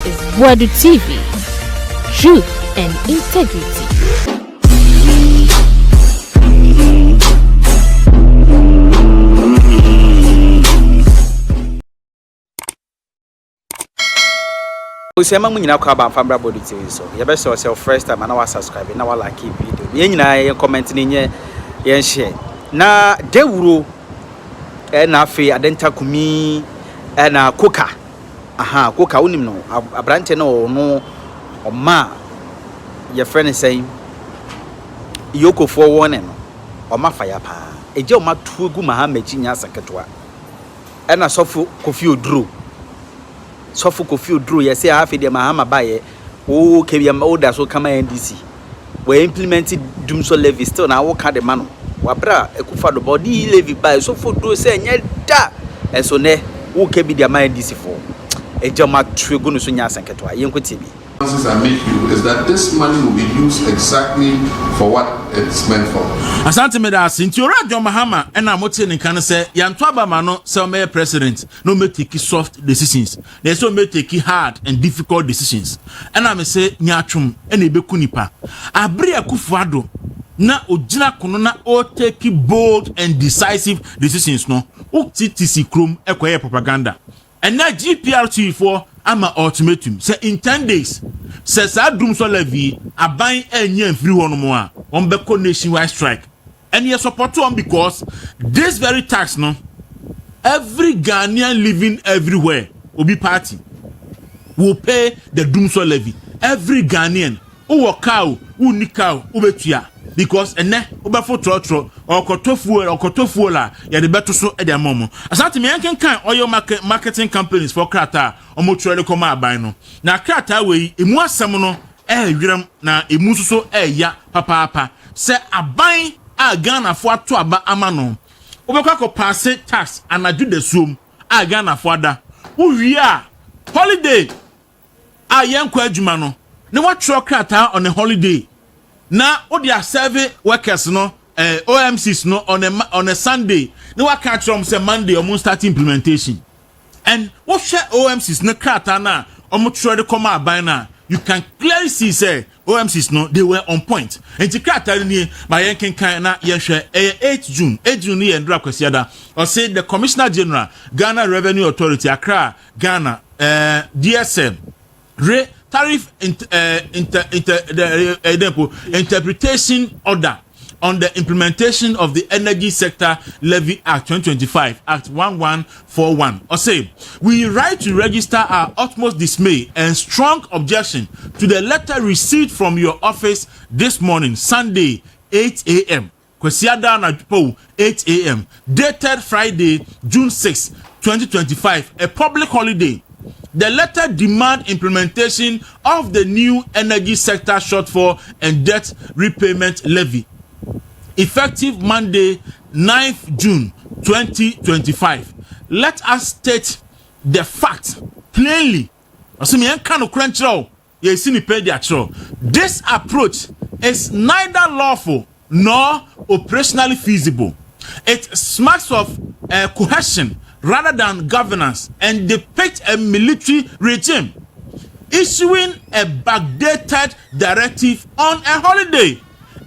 is Buadu TV. Truth and integrity. Usema munyina kwa ba famra body TV so you best yourself first time and now subscribe now like video ye nyina ye comment ni nye ye share na Dawuro na Kofi Adenta Kumi na Koka Koka unim no abrante no oma your friend is saying yoko for one no oma fire pa eje oma tuegu Mahama chinya saketwa na sofu Kofi Oduro Sofu Kofi Oduro ye say half the Mahama baye o kebiam order so kama NDC we implemented dumsor levy still na wo ka the man wabra ekufa do body levy baye so for do say nya da enso ne wo kebi the NDC for ejama twegu no so nya sanketwa yenkotibi Answers I make you is that this money will be used exactly for what it's meant for. Asante me da sinti Oduro Mahama na motie ne kan say yanto abama no say o president no me take soft decisions. They so me take hard and difficult decisions. And I say nyatwum na ebeku nipa. Abri Akufo-Addo na ogina kono na o take bold and decisive decisions no. O TTC krom ekoye propaganda. And na GPRT for ama ultimatum say in 10 days says dumsor levy aban enye free one more on beko nationwide strike and you support one because this very tax no every Ghanaian living everywhere will be party will pay the dumsor levy. Every Ghanaian who cow who nikau ubetua because ene ubefo trotro or kotofu la ya de beto so e de momo asante me yanken kan oil marketing companies for krata omo trade come aban no na krata we emu asem no wiram na emu so ya papa se aban a Ghana fo ato aba ama no ubekwa ko pass tax anaju de sum a Ghana fo ada uwie a holiday a yenkwa adwuma no ne wa tro krata on a holiday na odia serve workers no OMCs no on a Sunday no wa catch from say Monday or start implementation and what share OMCs no krata na omo try to come aban na you can clearly see say OMCs no they were on point and the krata ni my yankin kan na ye hwe 8 June ni endra kwasiada or say the Commissioner General Ghana Revenue Authority Accra Ghana DSM tariff interpretation order on the implementation of the Energy Sector Levy Act 2025, Act 1141. Or say, we write to register our utmost dismay and strong objection to the letter received from your office this morning, Sunday, 8 a.m. Kwesiada na 8 a.m. dated Friday, June 6, 2025, a public holiday. The letter demand implementation of the new energy sector shortfall and debt repayment levy effective Monday 9th June 2025. Let us state the fact plainly. This approach is neither lawful nor operationally feasible. It smacks of coercion rather than governance and depict a military regime issuing a backdated directive on a holiday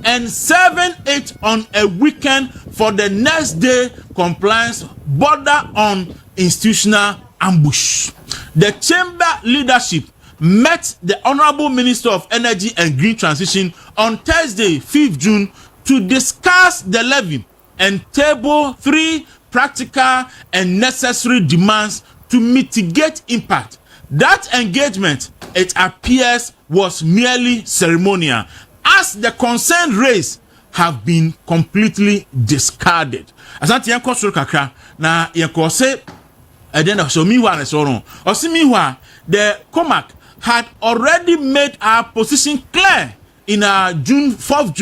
and serving it on a weekend for the next day compliance border on institutional ambush. The chamber leadership met the Honorable Minister of Energy and Green Transition on Thursday 5th June to discuss the levy and table 3 practical and necessary demands to mitigate impact. That engagement, it appears, was merely ceremonial, as the concern raised have been completely discarded. Asante yanko suru kakra na yanko se edena so miwa na so no. Osimiwa the COMAC had already made our position clear in our 4th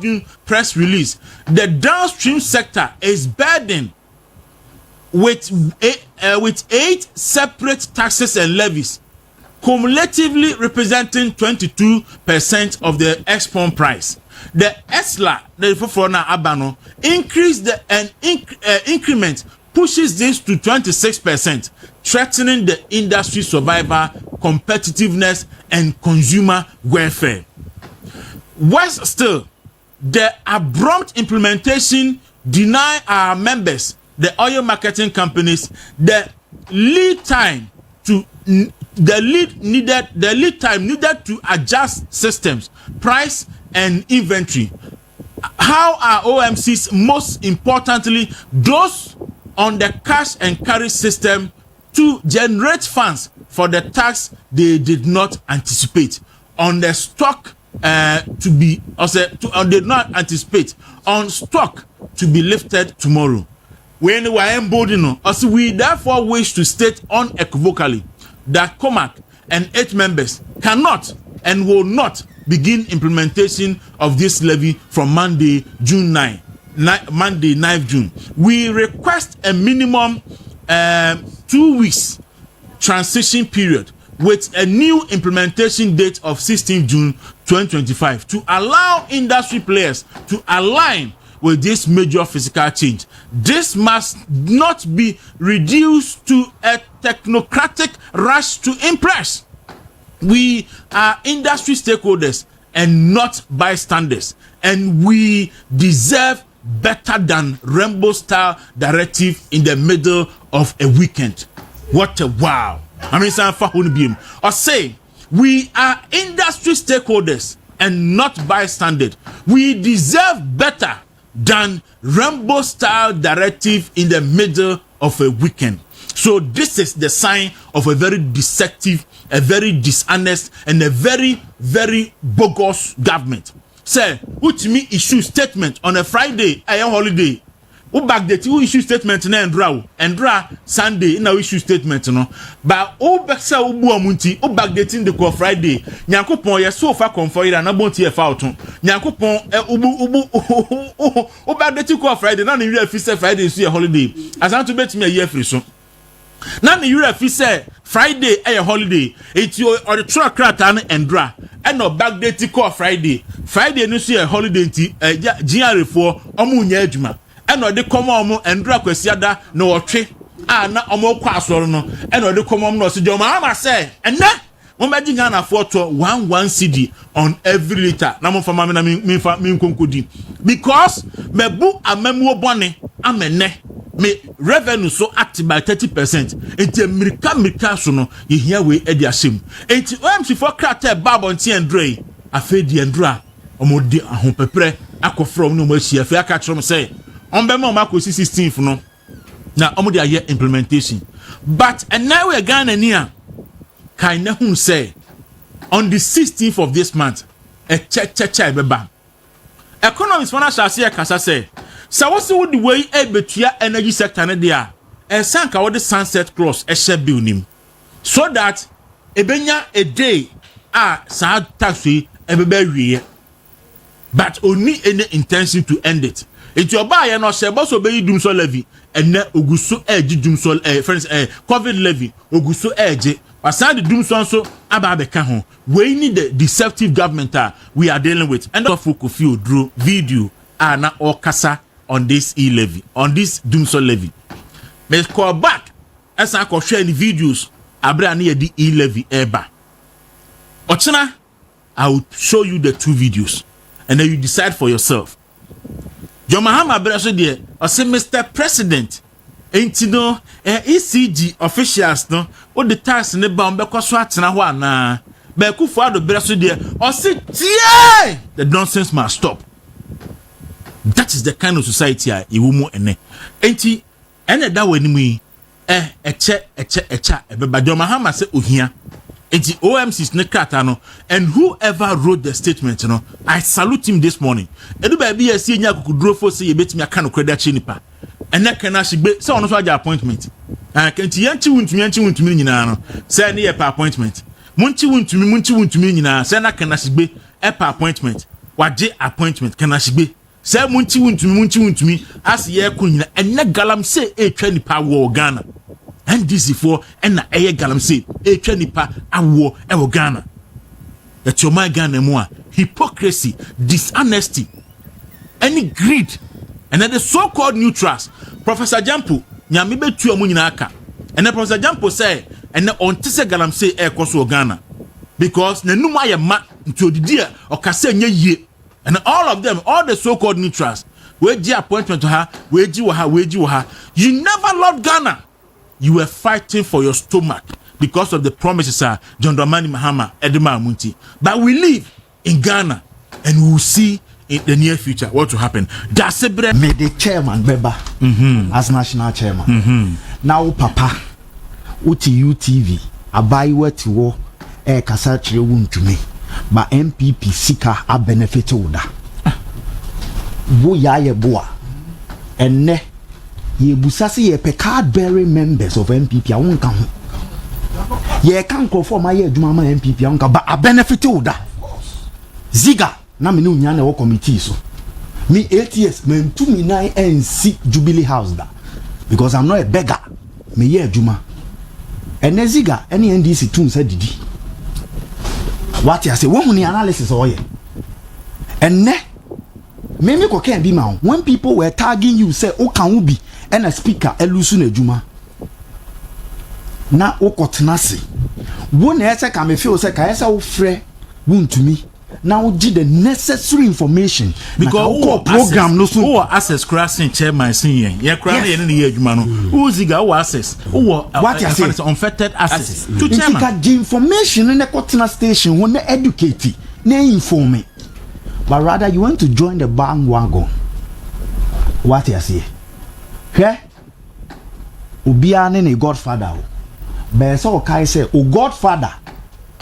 June press release. The downstream sector is burdened with 8 separate taxes and levies, cumulatively representing 22% of the export price. The ESLA, the Fofona Abano, increased the increment pushes this to 26%, threatening the industry survival, competitiveness, and consumer welfare. Worse still, the abrupt implementation deny our members, the oil marketing companies, the lead time needed to adjust systems, price, and inventory. How are OMCs, most importantly, those on the cash and carry system, to generate funds for the tax they did not anticipate on the stock did not anticipate on stock to be lifted tomorrow? When we are emboldened, we therefore wish to state unequivocally that COMAC and 8 members cannot and will not begin implementation of this levy from Monday, Monday, 9th June. We request a minimum 2 weeks transition period with a new implementation date of 16th June 2025 to allow industry players to align with this major physical change. This must not be reduced to a technocratic rush to impress. We are industry stakeholders and not bystanders, and we deserve better than Rainbow Style Directive in the middle of a weekend. What a wow! I mean, or say we are industry stakeholders and not bystanders. We deserve better than Rainbow Style Directive in the middle of a weekend. So this is the sign of a very deceptive, a very dishonest, and a very, very bogus government. Say, which me issue statement on a Friday, a holiday. Who back the two issue statement na Endra Sunday in our issue statement no. But who back say who amunti who back the thing the call Friday. Nyankopon ye so far comfort na bonti e fa oton. Nyankopon who back the thing call Friday na you fi say Friday so a holiday. As to bet me a year free so. Na you fi say Friday a holiday. It's your or the truck crata na Endra. And no back the thing call Friday. Friday no so a holiday nti GR4 omu nya adwuma. Eno de komo Endra kwasiada na wotwe na omo kwa asoro no eno de komo no so Mahama say enne mo magi Ghana for to 11 cedi on every liter na mo fama na mi konkodi because me bu amamuo bone amene me revenue so at by 30%. Enti mirika so no ye hia we e di asem enti OMC for krata babo nti Endra afedi Endra omo di ahopepre akofro no mo ahia fe aka krom say on be mo mako 16th no na omo dey year implementation, but and now we are Ghana near kind who say on the 16th of this month a check beba economists wanna say kasa say so what would the way e betua energy sector na there e sanka what the sunset clause e share bill nim so that e benya a day sa tax we e beba wie, but only any intention to end it. It's your buy and also be dumsor levy and ne oguso edge dumsor friends COVID levy oguso edge. Aside the dumsor so ababeka ho. We need the deceptive government we are dealing with. And Prophet Kofi Oduro video na okasa on this levy, on this dumsor levy. Let's call back as I can share the videos abra near the levy eba. Ochina, I will show you the 2 videos and then you decide for yourself. John Mahama Braso there, I say Mr. President, ain't no ECG officials no, what the tax in the bomb because what na wana. Beku for the Braso there, I say the nonsense must stop. That is the kind of society I will ene. Ain't he? Ene da we ni eche but John Mahama say ohia. It's OMC's nekata and whoever wrote the statement, I salute him this morning. Edu baby esi nya kukudro fo say yebetimi aka no credit chinipa. Ene kana shigbe say ono so aja appointment. Kenti yanchi wuntumi nyina no. Say ne ye pa appointment. Munchi wuntumi nyina say na kana shigbe e pa appointment. Waje appointment kana shigbe. Say munchi wuntumi as ye ko nyina ene galam say e twa nipa wo Ghana. And this is for and a galam say a trenipa awo ewo Ghana. That your my Ghana more hypocrisy, dishonesty, any greed, and then the so-called neutrals. Professor Jampu, nyame betu amu nyina aka ene Professor Jampo say ene onte se galamsey e koso Ghana because nanum aye ma nti odidi a okase nya yie and all of them all the so-called neutrals we gi appointment to her we gi wo ha you never loved Ghana. You were fighting for your stomach because of the promises John Dramani Mahama Edema Munti. But we live in Ghana and we will see in the near future what will happen. That's a bread. Me the chairman Beba as national chairman. Now Papa Uti UTV abai weti wo kasa chire Wontumi ba MPP sika a benefit oda. Bo ya ye boa enne ye busasi ye pe card bearing members of MPP a wonka ho ye kan crofo ma ye adwuma ma MPP a wonka ba a benefit oda ziga na me no nya na wo committee so me 8 years me ntumi nine NC Jubilee House da because I'm not a beggar me ye adwuma enne ziga ene NDC tun sa didi what you say wo hu ni analysis o ye enne me ko can be ma when people were tagging you say o kan be and a speaker elusu na adwuma na o kotena se wo na ese ka me feel say ka ese wo frɛ Wontumi na wo gi the necessary information because o program no so o access crossing chairman sin ye kra na ye ne ye adwuma no o ziga o access o what you say unfettered access to chairman ka gi information na kotena station wo na educate na inform. But rather you want to join the bandwagon. What you say? Here, Ubia ne Godfather. But so kai say, "O Godfather,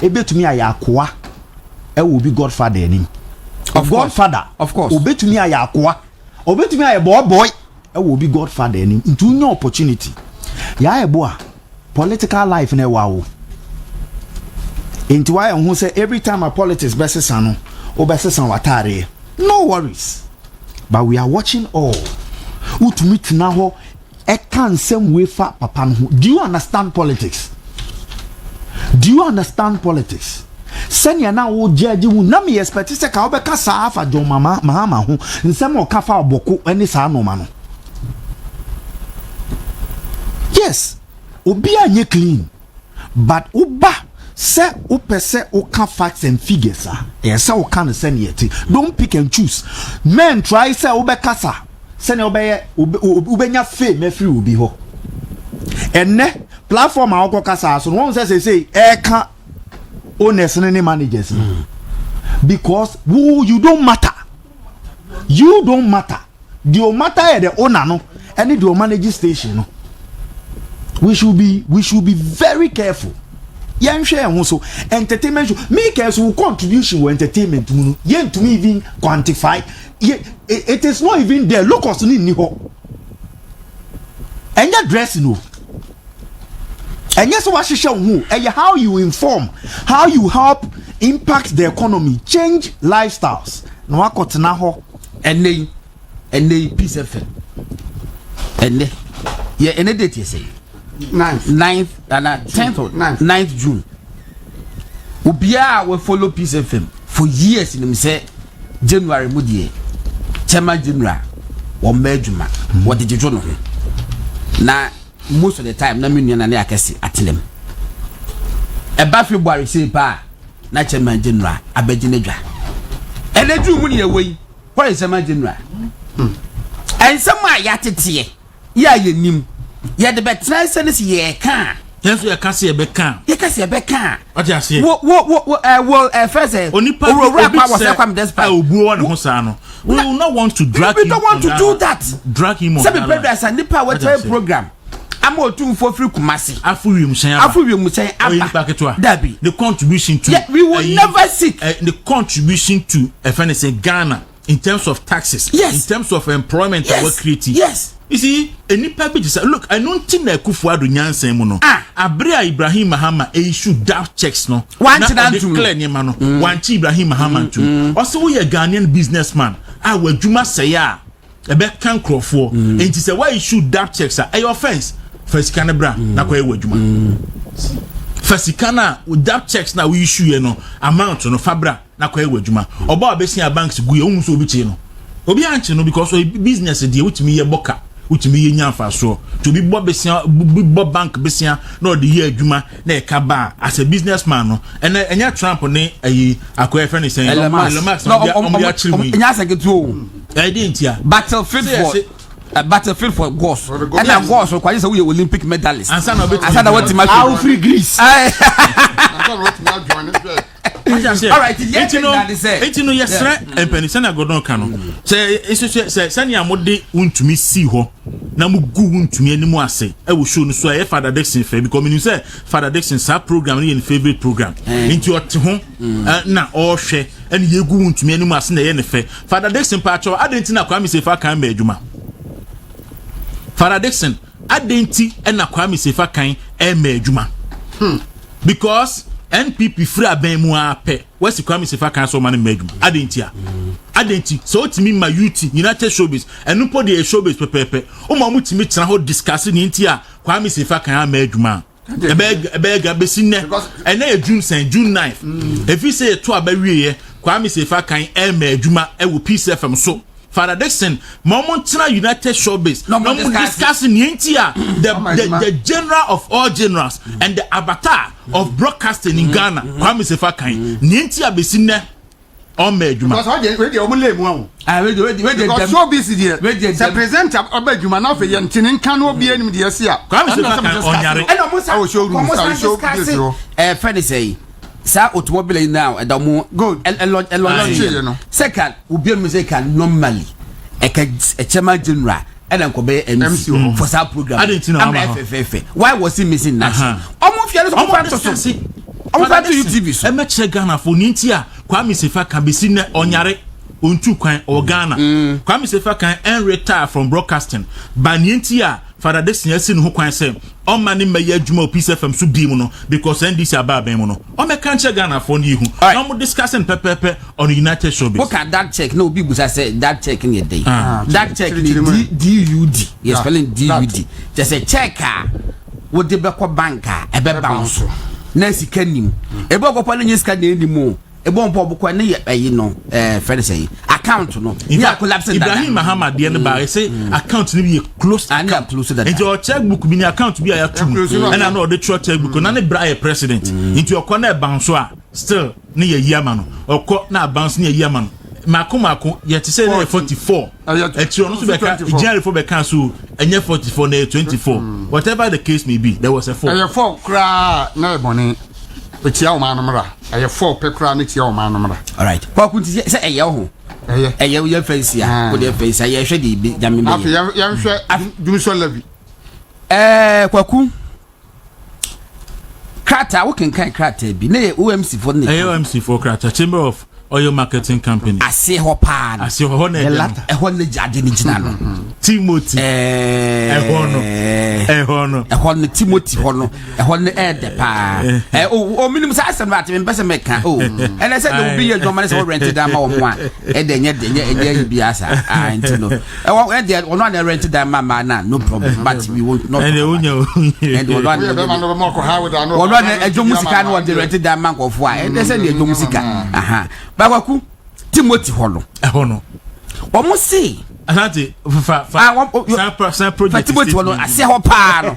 ebe to me ayakwa, e will be Godfather any." Of Godfather, of course. Obe to me ayakwa, obe to me ay boy, e will be Godfather any. Into no opportunity. Ya boa, political life ne wow. Into why who say every time a politics versus ano. No worries, but we are watching all. Utumit now, I can't same way for papa. Do you understand politics? Do you understand politics? Send you now, judge you. Nami expect to say, "Kaobeka saafa John Mahama who in some more kafa boku any sa no mano." Yes, ubia nye clean, but uba. Say upese uka facts and figures yes say uka send yet don't pick and choose men try say ubekasa send ubenya fame every will be ho enne platform a ukokasa so one say eka owners and managers because you don't matter the matter the owner no and the managing station no we should be very careful. Yen share so entertainment makers will contribution to entertainment yen to me even quantify it is not even there look us ni ho enya dress no enya so what share who how you inform how you help impact the economy change lifestyles no akotena ho ene peace FM ene ye ene date say 9th and 10th June. Ubia we follow Peace FM for years in say January mudie. Chairman General or Medjuma. What did you know? Now most of the time na me na akese atelem. Eba February say pa na Chairman General abeginedwa. Enedu mu ne away. What is Chairman General? And some yatete ya yenim. Yeah, the better sense ye can. Yes, you can see a becan. You can see a becan. What you say? First, only we will not want to drag him. We don't want to do that. Drag him on. Some people are nipa what program. I'm all too for free Kumasi. Afurium say Dabi. The contribution to we will never seek the contribution to FNSA Ghana in terms of taxes. Yes. In terms of employment that we're creating. Yes. You see, any paper just look, I don't think that Kufuadu Nyanse Mono. Abrea Ibrahim Mahama issue draft checks no. One to declare Nyamano. One Ibrahim Mahama too. Also, we a Ghanaian businessman. We Juma Saya. A back can crow for. And it is a why issue draft checks are a offense. First Canabra, Nakwe Juma. First Cana with draft checks now we issue amount no Fabra, Nakwe Juma. Oba Bessia banks go almost over chino. Obi Anchino because business deal with me a boka. utimi ye nyamfa so to be bob bank besia no the year adwuma na e ka ba as a businessman no enya Trump ne ayi akoya friend saying Elon Musk no nya seketu I didn't ya battlefield for goals and na goals so kwanye say we Olympic medalist and sana what team how free Greece all right it's no yesra empeni sana godon kano say sanya mode untumi si ho na mu gu untumi animu ase e wo show no so e Father Dixon fe because me say Father Dixon sa program ni favorite program into ote ho na o hwe and ye gu untumi animu ase na ye ne fe Father Dixon pa cho adenti na Kwame Sefa kan ba adwuma Father Dixon adenti na Kwame Sefa kan e ma adwuma because NPP free abemu ape wesi Kwame Sefa kan so man medum adenti so otimi ma youth United Showbiz enu po de showbiz pepepe o ma mutimi tena ho discuss ni ntia Kwame Sefa kan ma adwuma ebe ga besinne ene June 9th if you say to abawie Kwame Sefa kan e ma adwuma e wo Peace FM so Father Dixon, Montana United Showbiz. No discussing the general of all generals and the avatar of broadcasting in Ghana. Kwame Sefa kan. Nienti abesine on medjuma. Because we dey omule mu because showbiz there. The present abedjuma na fe yentinin kan obi anim de ase a. Kwame Sefa kan onyare. And almost show friend say sa automobile now and mo good second ubi music can normally a chairman general and uncle be MC for sa program why was he missing that almost fear to UTV so e me che Ghana for nintia Kwame Sefa kan be sin onyare ontu kwan o Ghana Kwame Sefa kan retire from broadcasting ba nintia Father Dixon yesi no kwan say on mani meye adwuma Peace FM so bi mu no because NDC aba ben mu no o me kan che Ghana for ni hu no mo discussing pepepe on United Showbiz. Look at that check no people say that check in a day that check DUD yes spelling DUD just a check wo de be ko banka e be bounce na sika nim e be ko pa na sika na nim e bon po bukwa ne ye no friend say account no ya collapse Ibrahim Mahama de ne ba say account no be close and close that into your checkbook bi ni account bi ya tum and na no the checkbook na ne bra president into your corner bounce still ne ye yama no okọ na bounce ne ye yama no mako ye te say 44 etiro no so be ka January for be kan so enye 44 na 24 whatever the case may be there was a 4 kra na ebone etia o manomra aye 4 pekra na etia o manomra all right kwa kunti say eye ho eye ye fancy a ko de fancy aye hwe de jame me afi ya hwe dumsor levy kwaku krata wo kan krata bi na OMC for ne OMC for krata Chamber of Oil Marketing Company ase ho pa na ase ho na e ho na jade ni gina no Timothy Timothy ho no e ho na de pa o minimum sa asem ba te mbese meka and I said there will be a dormant so rented down ma o mo a e de nye bi asa nti no e de ono na rented down ma na no problem but we won't not and ono na ejo musika na o de rented down ma ko fo a e de say na ejo musika aha Babaku Timothy Holo. Hono. Omo say Asante sa project Timothy Holo ase ho pa no.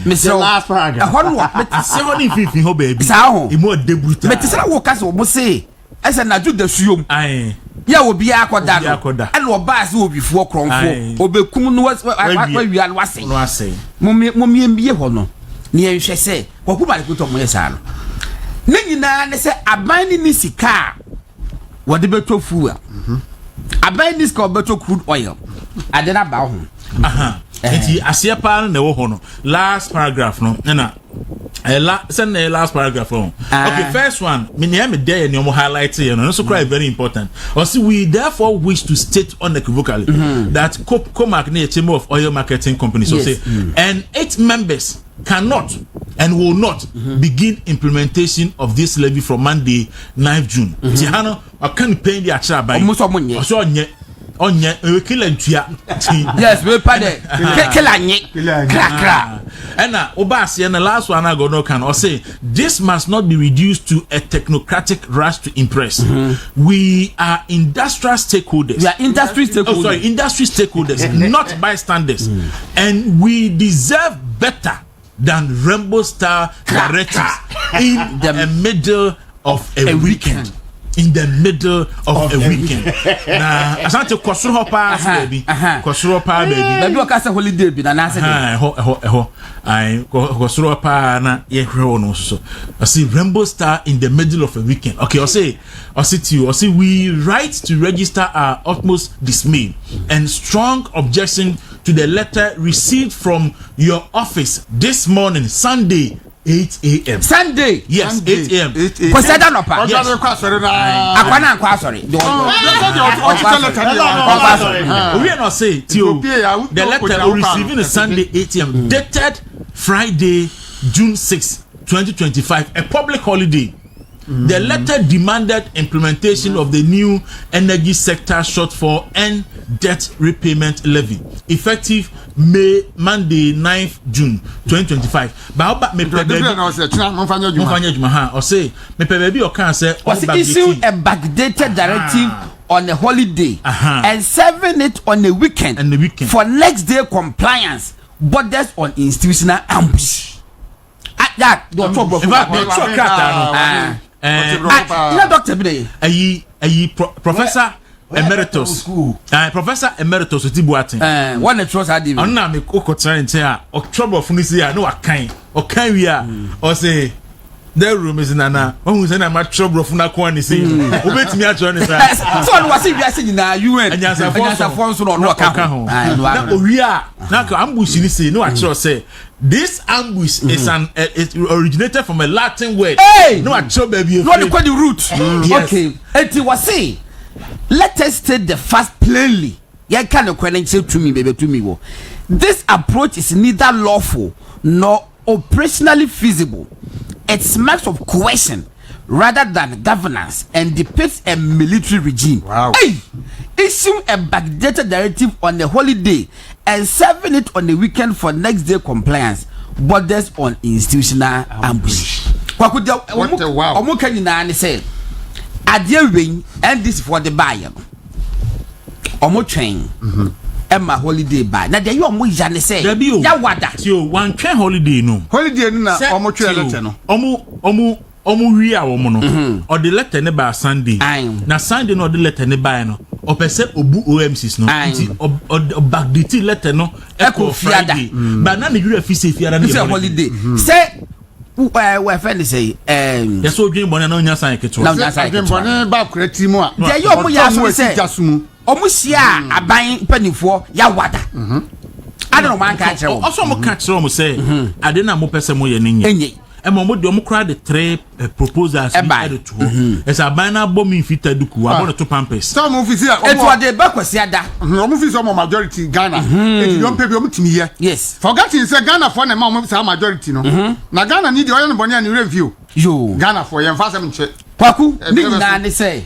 Me say last paragraph. Hono se ho ni fifi ho baby. Sa ho. Imo debut. Me tese na wo kase omo say ese na ju da suom. Ai. Ya obi akoda no. Ene oba se obi fuo kronfo. Obekum no wa wia no ase. No ase. Momie mbie ho no. Ne ehwe se kwaku ba ko to mo yesa no. Ne nyina ne se aban ni sika what the better fuel. I buy this called better crude oil. I did not buy home. Asia pan no hono. Last paragraph no. Send the last paragraph on. Okay, first one. Me name there and you highlight it. No, so quite very important. Also, we therefore wish to state unequivocally that Comac near Chamber of Oil Marketing Company so say and 8 members cannot and will not begin implementation of this levy from Monday 9th June. Tihano, I can't pay the actual by onye we kill ntua yes we pa de kill anye kra And Obasi and the last one I go no can or say this must not be reduced to a technocratic rush to impress. We are industrial stakeholders. We are industry stakeholders. Industry stakeholders, not bystanders. And we deserve better than Rainbow Star directives in the middle of a weekend. In the middle of a weekend. Nah, I want to Kosuro pass, baby. Kosuro pa, baby. Baby, what kind of holiday be na say? I Kosuro pa na ye no so. I see Rainbow Star in the middle of a weekend. Okay, I say to you. I see we write to register our utmost dismay and strong objection to the letter received from your office this morning, Sunday, 8 a.m. Sunday? Yes, Sunday. 8 a.m. Because I don't know. Yes. We are not saying the letter we receiving is Sunday 8 a.m. dated Friday, June 6, 2025, a public holiday. The letter demanded implementation of the new energy sector shortfall and debt repayment levy effective Monday 9th June 2025. But me issue a backdated directive on a holiday and serving it on a weekend, for next day compliance, borders on institutional ambush. At that, Doctor Professor Emeritus. Professor Emeritus Tibuatin. One of trust I did. I'm not make Okotran or trouble from this year. No, I can't. Okay, we are. Or say, the room is in Nana. Oh, then I'm at trouble from that one. See, wait me at Johnny. So, was it you're saying now? You and yes, we are now ambushing. Say, no, I trust say. This ambush is it originated from a Latin word. Hey! No, I show baby. No, the root. Yes. Okay. It was say, let us state the fact plainly. You can't say to me, baby, to me. This approach is neither lawful nor operationally feasible. It smacks of coercion rather than governance and depicts a military regime. Wow. Hey! Issue a backdated directive on a holiday and serving it on the weekend for next day compliance, borders on institutional ambush. What a wow. Omo can you say? Adia wing and this for the buyer. Omo train. Emma holiday buy. Now there you omo jane say. Ya wada. So one train holiday no. Holiday na omo train letter no. Omo wi a omo no. Or the letter ne ba Sunday. Na Sunday no the letter ne ba no. O pese obu OMCs no. Nti backdate letter no Echo Friday. But na you refi say fiada na holiday. Say we friend say yes so dream bona na onya san keto. Na onya san keto. Bona ba kreti mu a. There you omo ya so say. Omo sia aban panifo ya wada. I don't know man ka kire o. Also mo ka kire o mo say ade na mo pese mo ye nenye. Emo mo de omo kra the three proposals added to her. As a banner bombing fitted duku about to pampers. Some officer it was the backwards yada. Omo fi some majority Ghana. It don't pay omo timi here. Yes. Forgetting say Ghana for na ma say majority no. Na Ghana need the oil boni and review. Yo. Ghana for yen fast am che. Kwaku ni na ne say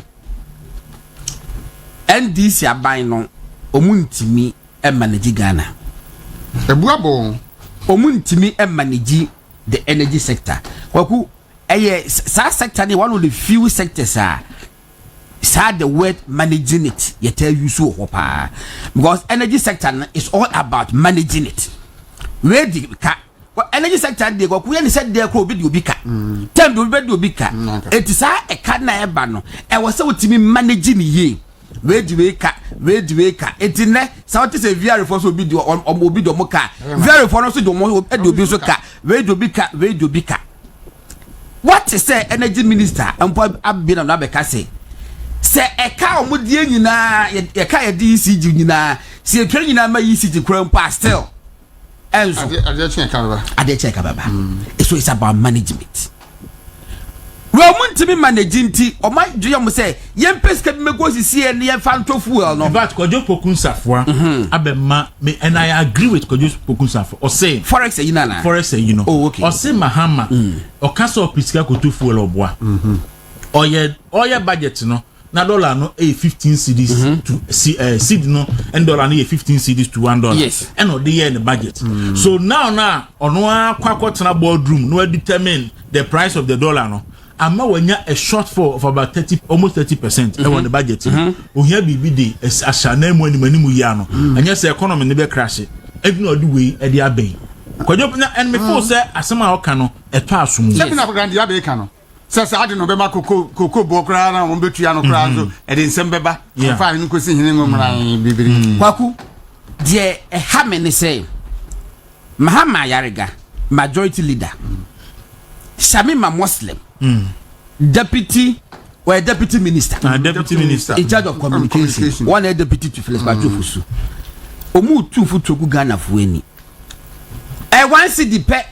NDC aban no omu ntimi e manage Ghana. Ebuabo omu ntimi e manage the energy sector. Kwaku sa sector one of the few sectors the word managing it you tell you so because energy sector is all about managing it. Where the energy sector they go we said there could be ubika time do be ubika it is a card na eba no e was say we managing ye where do we ka it in there so say VR for so be do obi do mo ka VR for no so do mo e do bi so ka where do bika what is say energy minister ampo abina na be ka say e ka omodie nyina e ka ye DCG nyina se e twa nyina ma ECG kram pa still enso ade check baba so it's about management. We want to be managing tea or my dream say yen pesca me go see and yen fan to fuel no but kojo pokunsafo abema me and I agree with kojo pokunsafo or say forex you know oh okay or say Mahama or cancel pisca ko to fuel oboa or ye budget no na dollar no 15 cedis to seed no and dollar no 15 cedis to $1. Yes. And no dey in the budget. So now ono akwa boardroom no determine the price of the dollar no. Ama when a shortfall of about 30% on the budget. Ohia bibi dey ashana mu animu ya no. And yes economy ne be crash. Every no do way e dey abey. Kwadwo and me for say asema o ka no eto asum. Sebi na program dia be ka no. Sasa ade no be ma koko bokra na won betua no kra so e de nsem beba. Fa ni ko si hene ngomran bibiri. Kwaku de ha me ne say Mahama Yarega majority leader. Shamima Muslim. Deputy minister. Deputy minister in charge of communication. One deputy to Felix Bajofusu. Omu tufu togu Ghana fueni. E one cedi pe.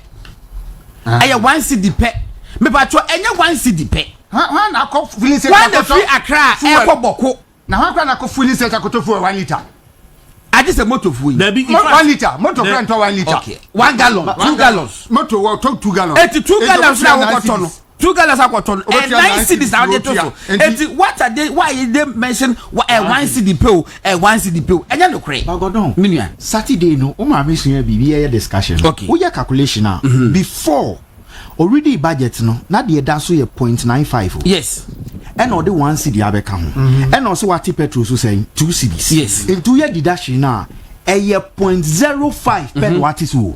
E one cedi pe. Me patro enye one cedi pe. Wan na ko filling station. Wan the free Accra e ko boko. Na wan kwa na ko filling station ko to for 1 liter. I just a motor fuel. 1 liter. Motor front 1 liter. Okay. 1 gallon. 2 gallons. Motor will talk 2 gallons. 82 gallons na wo kotono. 2 gallons are got on. And 9 cities are there too. And what are they? Why they mention what a 1 cedi pill, a 1 cedi pill? And you know, Craig. Bagodon. Minya. Saturday no. O ma me sun BBA discussion. Okay. We calculation now. Before already budget no. Na the that so 0.95. Yes. And all the 1 cedi abeka ho. And also what petrol so saying 2 cedis. Yes. Into your deduction now. A 0.05 per what is who.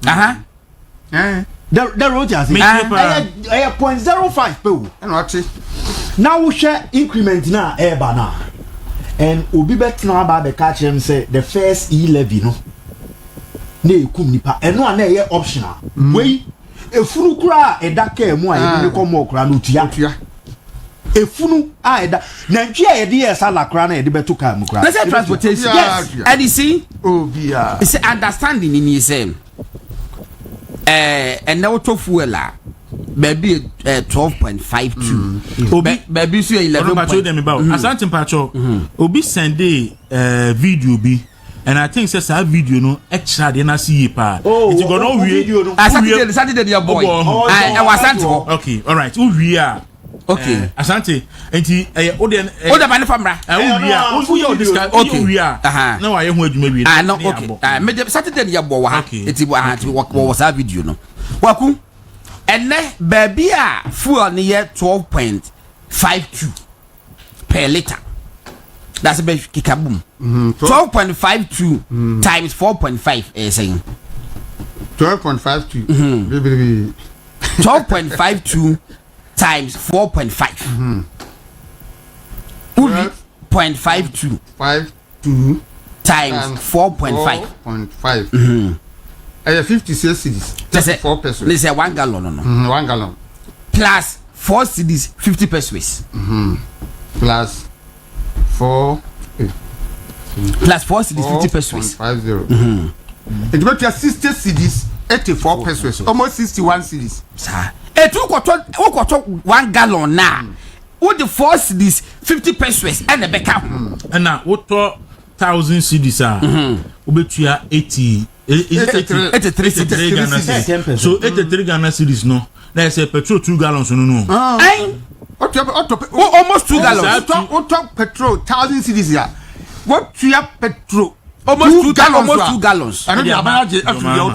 The road has 0.05 per. And what? Now we share increment now bana. And obi bet now about the catch him say the first levy no. Ne kum nipa. And no na optional. Wey e funu kura e da ka mu a e ko mo kura no tua. E funu a e da na ntwa e de sala kura na e de beto ka mu kura. Let's say transportation. Yes. And you see? Oh bia. It's understanding in the same. And now to fuel maybe 12.52. Obi maybe so 11. But show them about Asante Pacho. Obi send video bi. And I think says that video no extra dey na see pa. It go no video no. Saturday your boy. I was Asante. Okay, all right. Who we are? Okay. Asante. Enti Oden man famra. We are discuss. Okay. We are. Now I hu adwuma bi. No okay. Me Saturday your boy ha. Enti was that video no. Waku. And baby fuel near 12.52 per liter. That's a bit kikaboom. 12.52 times 4.5 saying 12.52. 12.52 times 4.5. 0.52 52 times 4.5. 4.5. 56 cedis. 4 pesos. Let's say 1 gallon no. 1 gallon. Plus 4 cedis 50 pesos. Plus 4 plus 4 cedis 50 pesos. 50. It got 60 cedis 84 pesos. Almost 61 cedis. Sir. Et who got 1 gallon now? What the 4 cedis 50 pesos and the backup. And now what 1,000 cedis are? Obetua 83 Ghana cedis. So 83 Ghana cedis no. Let's say petrol 2 gallons no. Almost 2 gallons. What top petrol 1,000 cedis here? What petrol? Almost 2 gallons. I don't know about it. Well,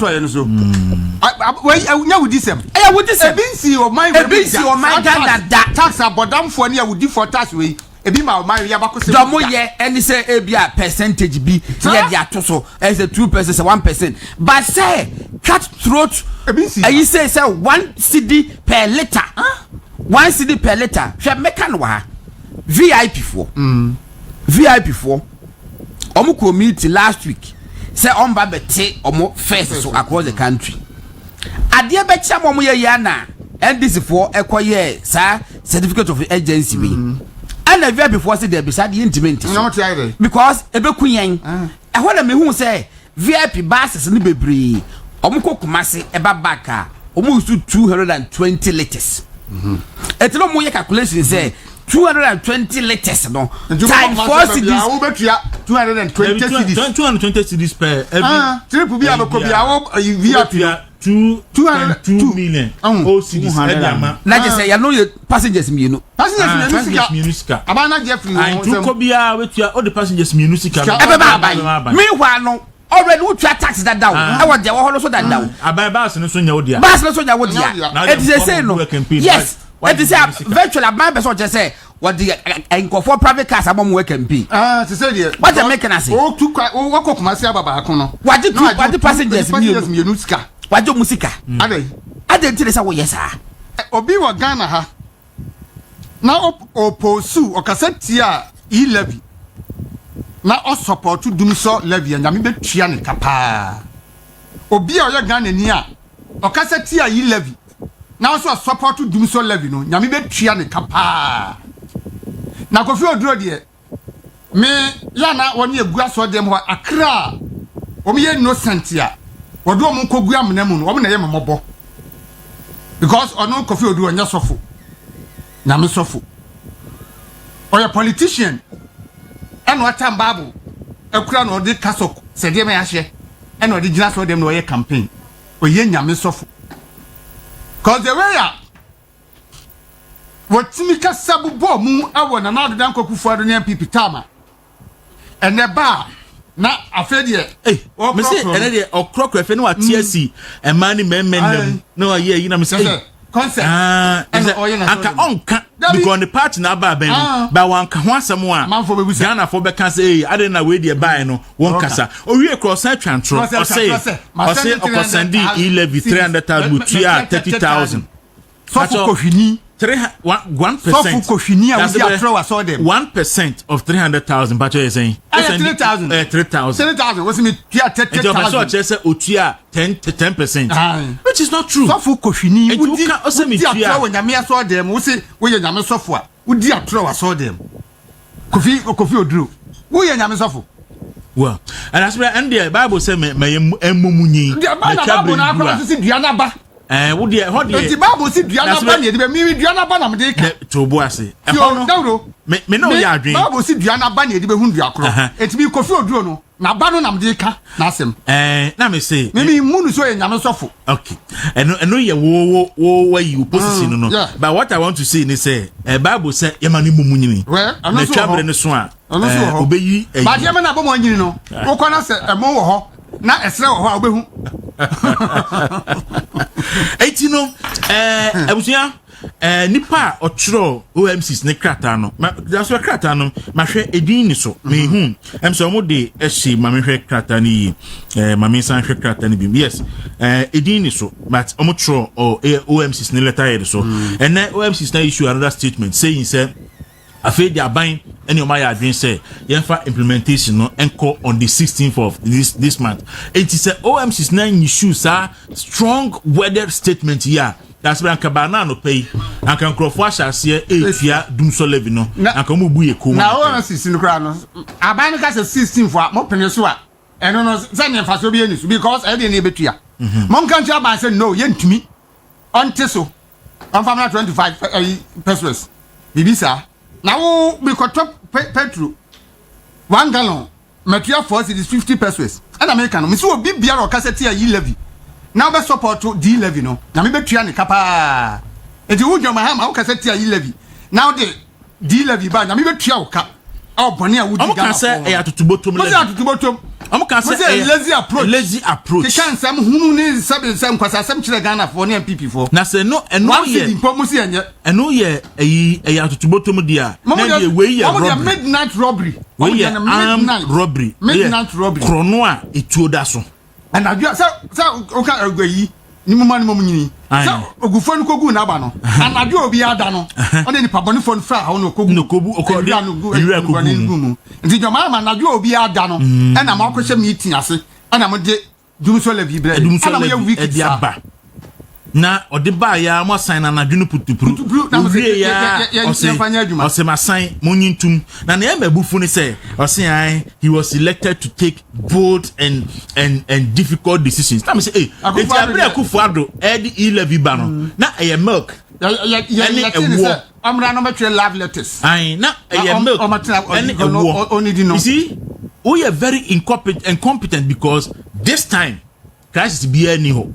with this. With this. Ebinsi or my tax about them for near would default tax way. Ebi ma o marry yabako se. Domo ye any say ebia percentage bi ye dia to so as a 2% 1%. But say cut throat Ebinsi. You say 1 cedi per liter. 1 cedi per liter. Hwe meka no ha. VIP 4. VIP 4. Omo community last week. Say on ba bete omo first so across the country. Ade be cha mo ye ya na NDC 4 ekoye sa certificate of agency bi. And the VIP before say there beside the intimate. Because ebeku yen. E ho na me hu say VIP buses ni bebre. Omo kokumase eba baka. Omo use 220 liters. Etelo mo ye calculation say 220 liters no times 4 cedis 220 cedis 220 cedis per every triple be abekobia VIP 2.2 million. Oh, cities. Na je say ya no passengers mienu. Passengers mienu. Abana Jeffrey. I took Kobia with all the passengers Minusika. Meanwhile, no. Already would try tax that down. I want the whole so that down. I buy bus and so you dear. Bus no so you would it is a say no. Yes. It is a virtual my best what just say what the for private cars among work and be. To say what the making us. Oh, to walk up my Baba Kono. What the passengers Minuska? What do Musika? I didn't tell us how yes, sir. Obi wa Ghana ha. Now oposu or cassette levy. Na o support to dumsor levy and yami betua ne kapa obi a oya Ghana ni a o kasa tia yi levy na so support to dumsor levy no yami betua ne kapa na Kofi Oduro de me ya na woni egu aso dem ho Accra o me ye innocent a wodo mo kogu amna mu no o me na ye momobo because ono Kofi Oduro nya sofo na me sofo oya politician and what time Babu a crown or the castle said me ashe and or the just for them no campaign or yen yam soft cause the way what Timika Sabu Bomu I want another danko for the NPP Tama and the bar na afraid ye me say and or crock if no TSC and money men no yeah you know me say concept anka onka because the party na ba ben ba wan ka ho asem a Ghana for be kan say I didn't know we dey buy no won kasa o wie cross twantro o say o send levy 300,000 to 30,000 so for Kofi 1% of 300,000 but you saying 3,000 was me 30,000 otua 10%, which is not true. So for Kofi ni udi atro nyame aso dem wo se wo ye nyame sofo a udi atro aso dem Kofi Oduro wo ye nyame sofo. Well, and that's why and the Bible say me emumunyi the Bible na akwa so si duana ba wo de ho de the Bible si duana ba na de me duana ba na me de ka to bo ase e ho no me no ya adwen Bible si duana ba na de be hu duakro etimi Kofi Oduro no na ba no na me de ka na asem na me say me munu so ye nyame sofo. Okay, and ye wo you position no but what I want to say is say Bible say ye mani mumunyi well na twabre ne so a obeyi but ye na bo mo nyini no wo kona se emo wo ho na esre wo ho a obehu etino abusia nipa otro OMCs ne krata no that's what krata no ma hwe edin ni so me hu so mo de ehye ma me hwe krata ni ma me san hwe krata ni bi yes edin ni so but omotro or OMCs ne letter here so and then OMCs na issue another statement saying say afei dia ban any o ma ya adwen say yenfa implementation no enko on the 16th of this month it is OMCs na issue sa strong worded statement here. That's why Kabana no pay. And can crofwash as here, fia dumsor levy no. And come buye kuma. Now, all is in the crown. Abana has a 16 for more peninsula. And no, Zanian Fasobianis because I didn't able to. Mom can't jump and say no, yen to me. On Teso. On Family 25 pesos. Bibisa. Now we got top petrol. 1 gallon. Material force it is 50 pesos. And American, Miss will be beer or cassette levy. Now be support to D levy no. Na me betua ne kapa. Enti wo Dawuro Mahama wo kase tia yi levy. Now the D levy ba na me betua wo ka. O bone a wo di Ghana. Am ka say e atutubotom levy. Mo say atutubotom. Am ka say lazy approach. Ke kan sam hunu ni sem kwasa sem kire Ghana for ne MPP for. Na say no eno ye. Mo say enye. Eno ye e atutubotom dia. Na ye we ye robbery. Midnight robbery. We ye armed robbery. Midnight robbery. Krono a etuoda so. And I just okay agui ni mo mani mo nyini so ogufo no kogu na ba no and adu obi ada no on ni paboni fon fra ha no kogu okodi ira kogu nti joma ma na adu obi ada no e na ma kwhye meeting ase ana mo de dumsor levy bre ana mo ye week aba na odi ba ya mo sign na adwunu putupuru owie ya ose ma sign monyintum na na emabufu ni say ose ai he was elected to take bold and difficult decisions. Let me say if Abia Kufuado edi levy ba no na milk amra no metwe love letters ai na milk you see we are very incompetent because this time crisis be any ho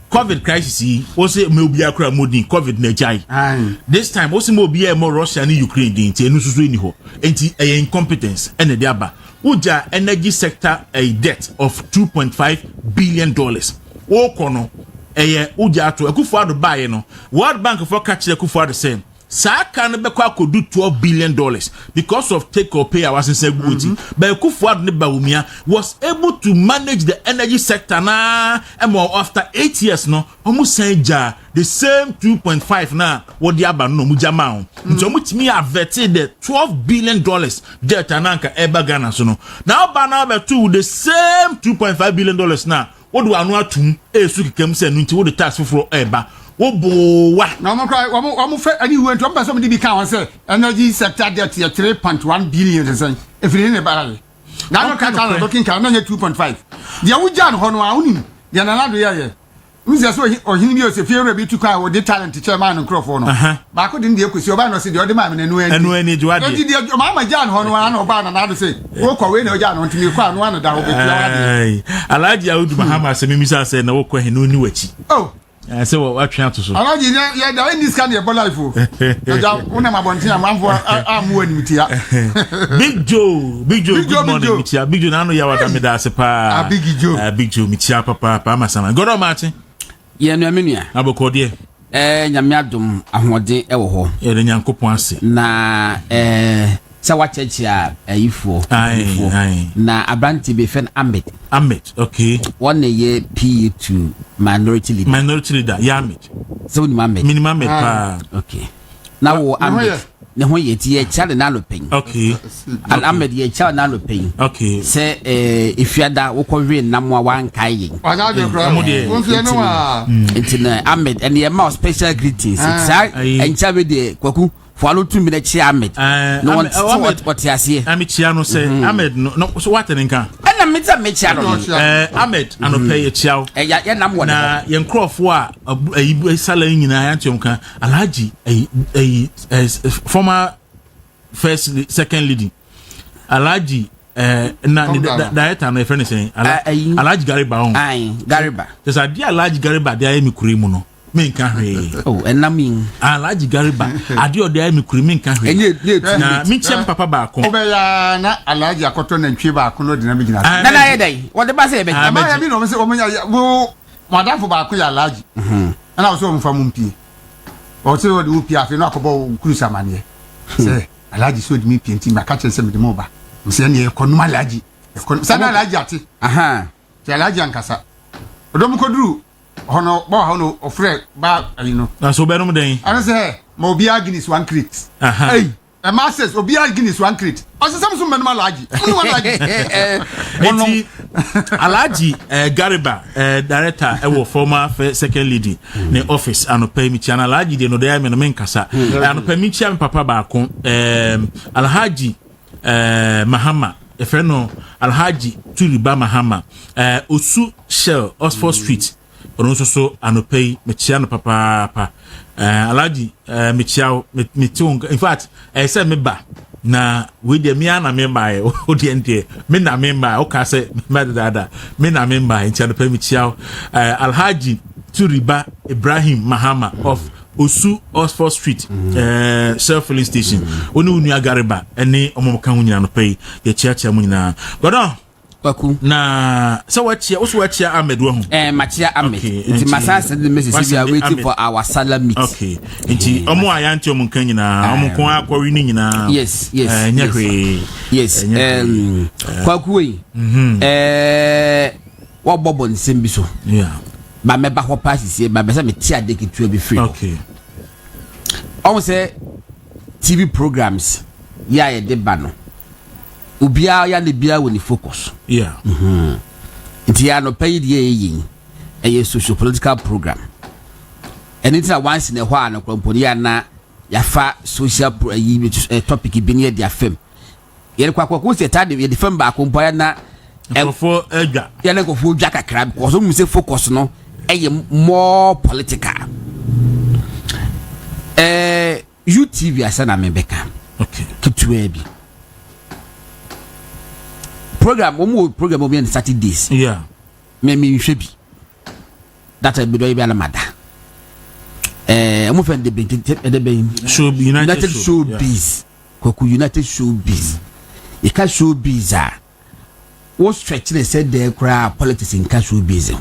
COVID crisis also may be a crowd modin COVID na this time also may be a more Russia and Ukraine din ti enu susu ni ho enti incompetence and the aba uja energy sector a debt of $2.5 billion wo kono uja to Akufo-Addo buy no World Bank for catch Akufo-Addo say sa kan be kwa kodu $12 billion because of take or pay our sensibility but Akufo-Addo ne Bawumia was able to manage the energy sector na after 8 years no almost saying the same 2.5 na what the aba no mujama nti omutimi averted the $12 billion debt ananka eba Ghana so no now ba na be to the same $2.5 billion na what do anu atum esu kikam se no nti what the tax for eba Wobowa. Now, I'm afraid any went to somebody become say energy sector debt 3.1 billion. If you didn't barrel. Now, I can't looking can 2.5. The Awujan Hono, the another year. Who's just or he knows if you're able to call with the talent to chairman and Crawford. But I couldn't deal with your man or see the other man and when you are Mama John Hono or Ban and I say, walk away no John until you found one of the Elijah Mahama Semimisa said no question no new. Oh. So what trying to so yeah in this kind of life Big Joe good morning mitia Big Joe na no ya wada me da se pa Big Joe mitia papa masama God Almighty ye no amenua abokode nyame adom ahode e wo ho ye nyankopon ase na sa wachechi a ayifo na abranti be fen Ahmed okay one ye P2 minority leader ya Ahmed so ni minimum pa okay now wo Ahmed ne ho ye ti ye chale na lo pen okay and Ahmed ye chale na lo pen okay say ifiada wo ko we na mo wan kai yin intina Ahmed and ye ma special greetings say encha we de kwaku follow 2 minutes Ahmed no what you see Ahmed no say Ahmed no so what in kan na mecha no Ahmed ano pay chiao ya nam wona na yen crofo a ayi sala nyina ya ntiom kan Alhaji former first second leading Alhaji na director na friend say Alhaji Gariba on Gariba just adi Alhaji Gariba dey am kuri mu no men kan hwe oh enami Alhaji Gariba adi o dey am kuri men kan hwe na mi chem papa ba ko obeya na Alhaji akoto na ntwe ba ko no de na bigina na ye dai wo de ba say be ma bi no me say o me wo madafo ba ko ya Alhaji na o so mfa mu mpie o se wo de mpie afi no akobo kurusa mane say Alhaji so de mi pie nti ma ka che se me de mo ba me say ne ekonom Alhaji sana Alhaji ate ti Alhaji ankasa odom ko duru hono ofre ba you na so be no den I say ma obi Guinness 1 crate hey a masters obi Guinness 1 crate o se samso me no Alhaji no Alhaji Alhaji Gariba director e wo former second lady ne office anopa mi chana Alhaji de no dey me no menkasa anopa mi chia me papa ba ko Alhaji Mahama efreno Alhaji Turiba Mahama Osu Shell Oxford Street ono so anopai me chia no papa Alhaji me chia me tung in fact say me ba na we de me ana me ba o de ente me na me ba o ka say me dada me na me ba ntia no pa me chia Alhaji Turiba Ibrahim Mahama of Osu Oxford Street self-filling station oni unu Agariba ene omomoka hu nyina no pai ye chia mu nyina godon kwaku na so wachia oso wachia Ahmed wo hu machia Ahmed nti masasa the message we are waiting for our salary meet okay nti omo ayanti omo kan nyina omo kon akori ni nyina yes nyahwe yes kwaku we wo bobo nsem bi so yeah ba me ba ho pass sie ba be say me ti ade kitu be free okay on say TV programs ya ye de ba no ubia ya le bia we ni focus yeah nti ya no pay de yin a social political program anything once in a while no komponi ya na ya fa social topic bi ne dia fam ye kwa ko se ta de ye fam ba kompo ya na for edwa ya na ko fu dwa kakra because we say focus no more political UTV asana membeka okay kitwe bi program omo program omo on Saturdays yeah me hwe bi that be do be alamada mo friend de be show United Showbiz Koku United Showbiz e ka showbiz a what stretch they said there cry politics in ka showbiz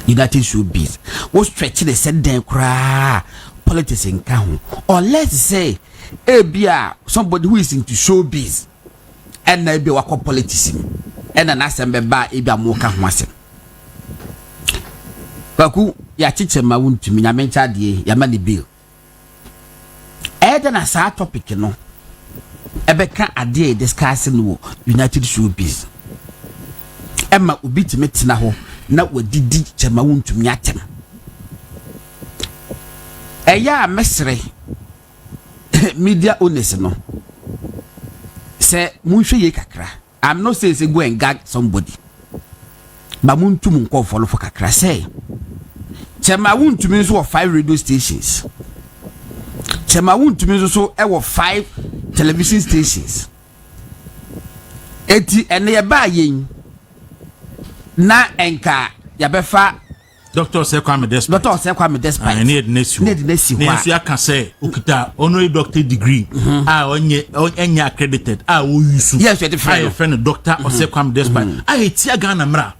United Showbiz what stretch they said there cry politics in ka ho or let's say somebody who is into showbiz and na be wako politics and na asem be ba mo ka ho asem Koku ya chiche ma Wontumi nya mencha de ya ma ni bill na sa topic no ebeka ade discuss no United Showbiz emma obi timetina ho na wadidi chema Wontumi atem eya mesre media owners no say munhwe ye kakra I'm not saying say go and gag somebody but Wontumi nko follow for kakra say chema Wontumi so 5 radio stations chema Wontumi so e 5 television stations eti ene ye ba yen na enka ya befa Doctor Sekwame Despite need nesu ya kan say okita honorary doctor degree onye accredited o yusu yes you friend doctor Sekwame Despite tia Ghana mra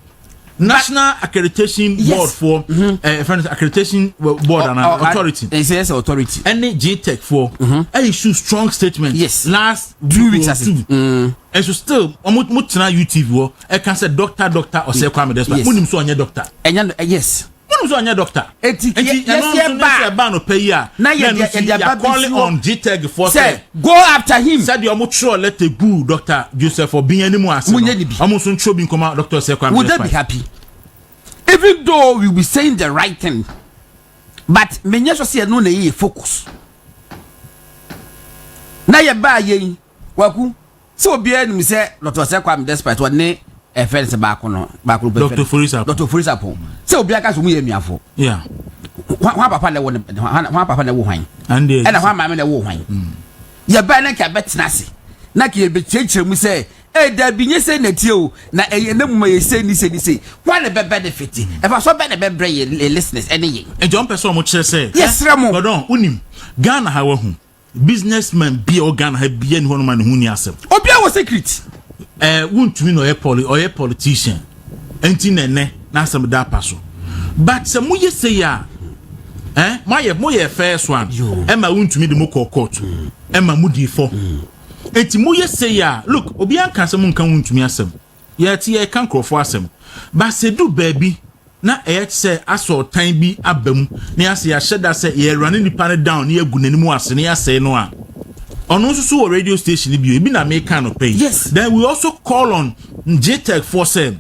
National Accreditation Board for Accreditation Board and Authority. Yes, authority. Any GTech for issue strong statement. Yes. Last 2 weeks as and so still mutina UTV wo I can say doctor or say Kwame Despite. Munim so onye doctor. Yes. Munim so onye doctor. Yes, ba no pay ya. Na you calling on GTech for say go after him. Said you almost sure let the good Dr. Joseph for being anymore as almost on show being come out Dr. Sekwame. Would they be happy? Even though we be saying the right thing, but menya so say no na ye focus. Na ye ba ye Kwaku so obi enu say Dr. Sekwame Despite one ne e friends back no Dr. Forisapo. Say obi aka so mu ye miafo. Yeah. Wa papa na wo hwan. And wa mama na wo hwan. Ye ba na ka betina se. Na ka ye be chechire mu say da binye say na tie na na mu ye say ni say one be benefit e fa so be na be bre listeners any ye e John person mo kire say yes ramo godon unim Ghana ha wa hu businessman bi o Ghana ha bi ani hono man hu ni asem obi a was secret Wontumi no ye politician enti nene na asem da paso but se mo ye say ya mo ye first one e ma Wontumi de mo court e ma mu di fo enti mo ye say ya look obi anka se mo nka Wontumi asem ye ti ye kan krofo asem ba se du baby na e say aso tan bi abam na ase ya sheda say ye running the panel down na egu nanimu ase na say no a ono so radio station bi ebi na make no pay yes then we also call on JTech for say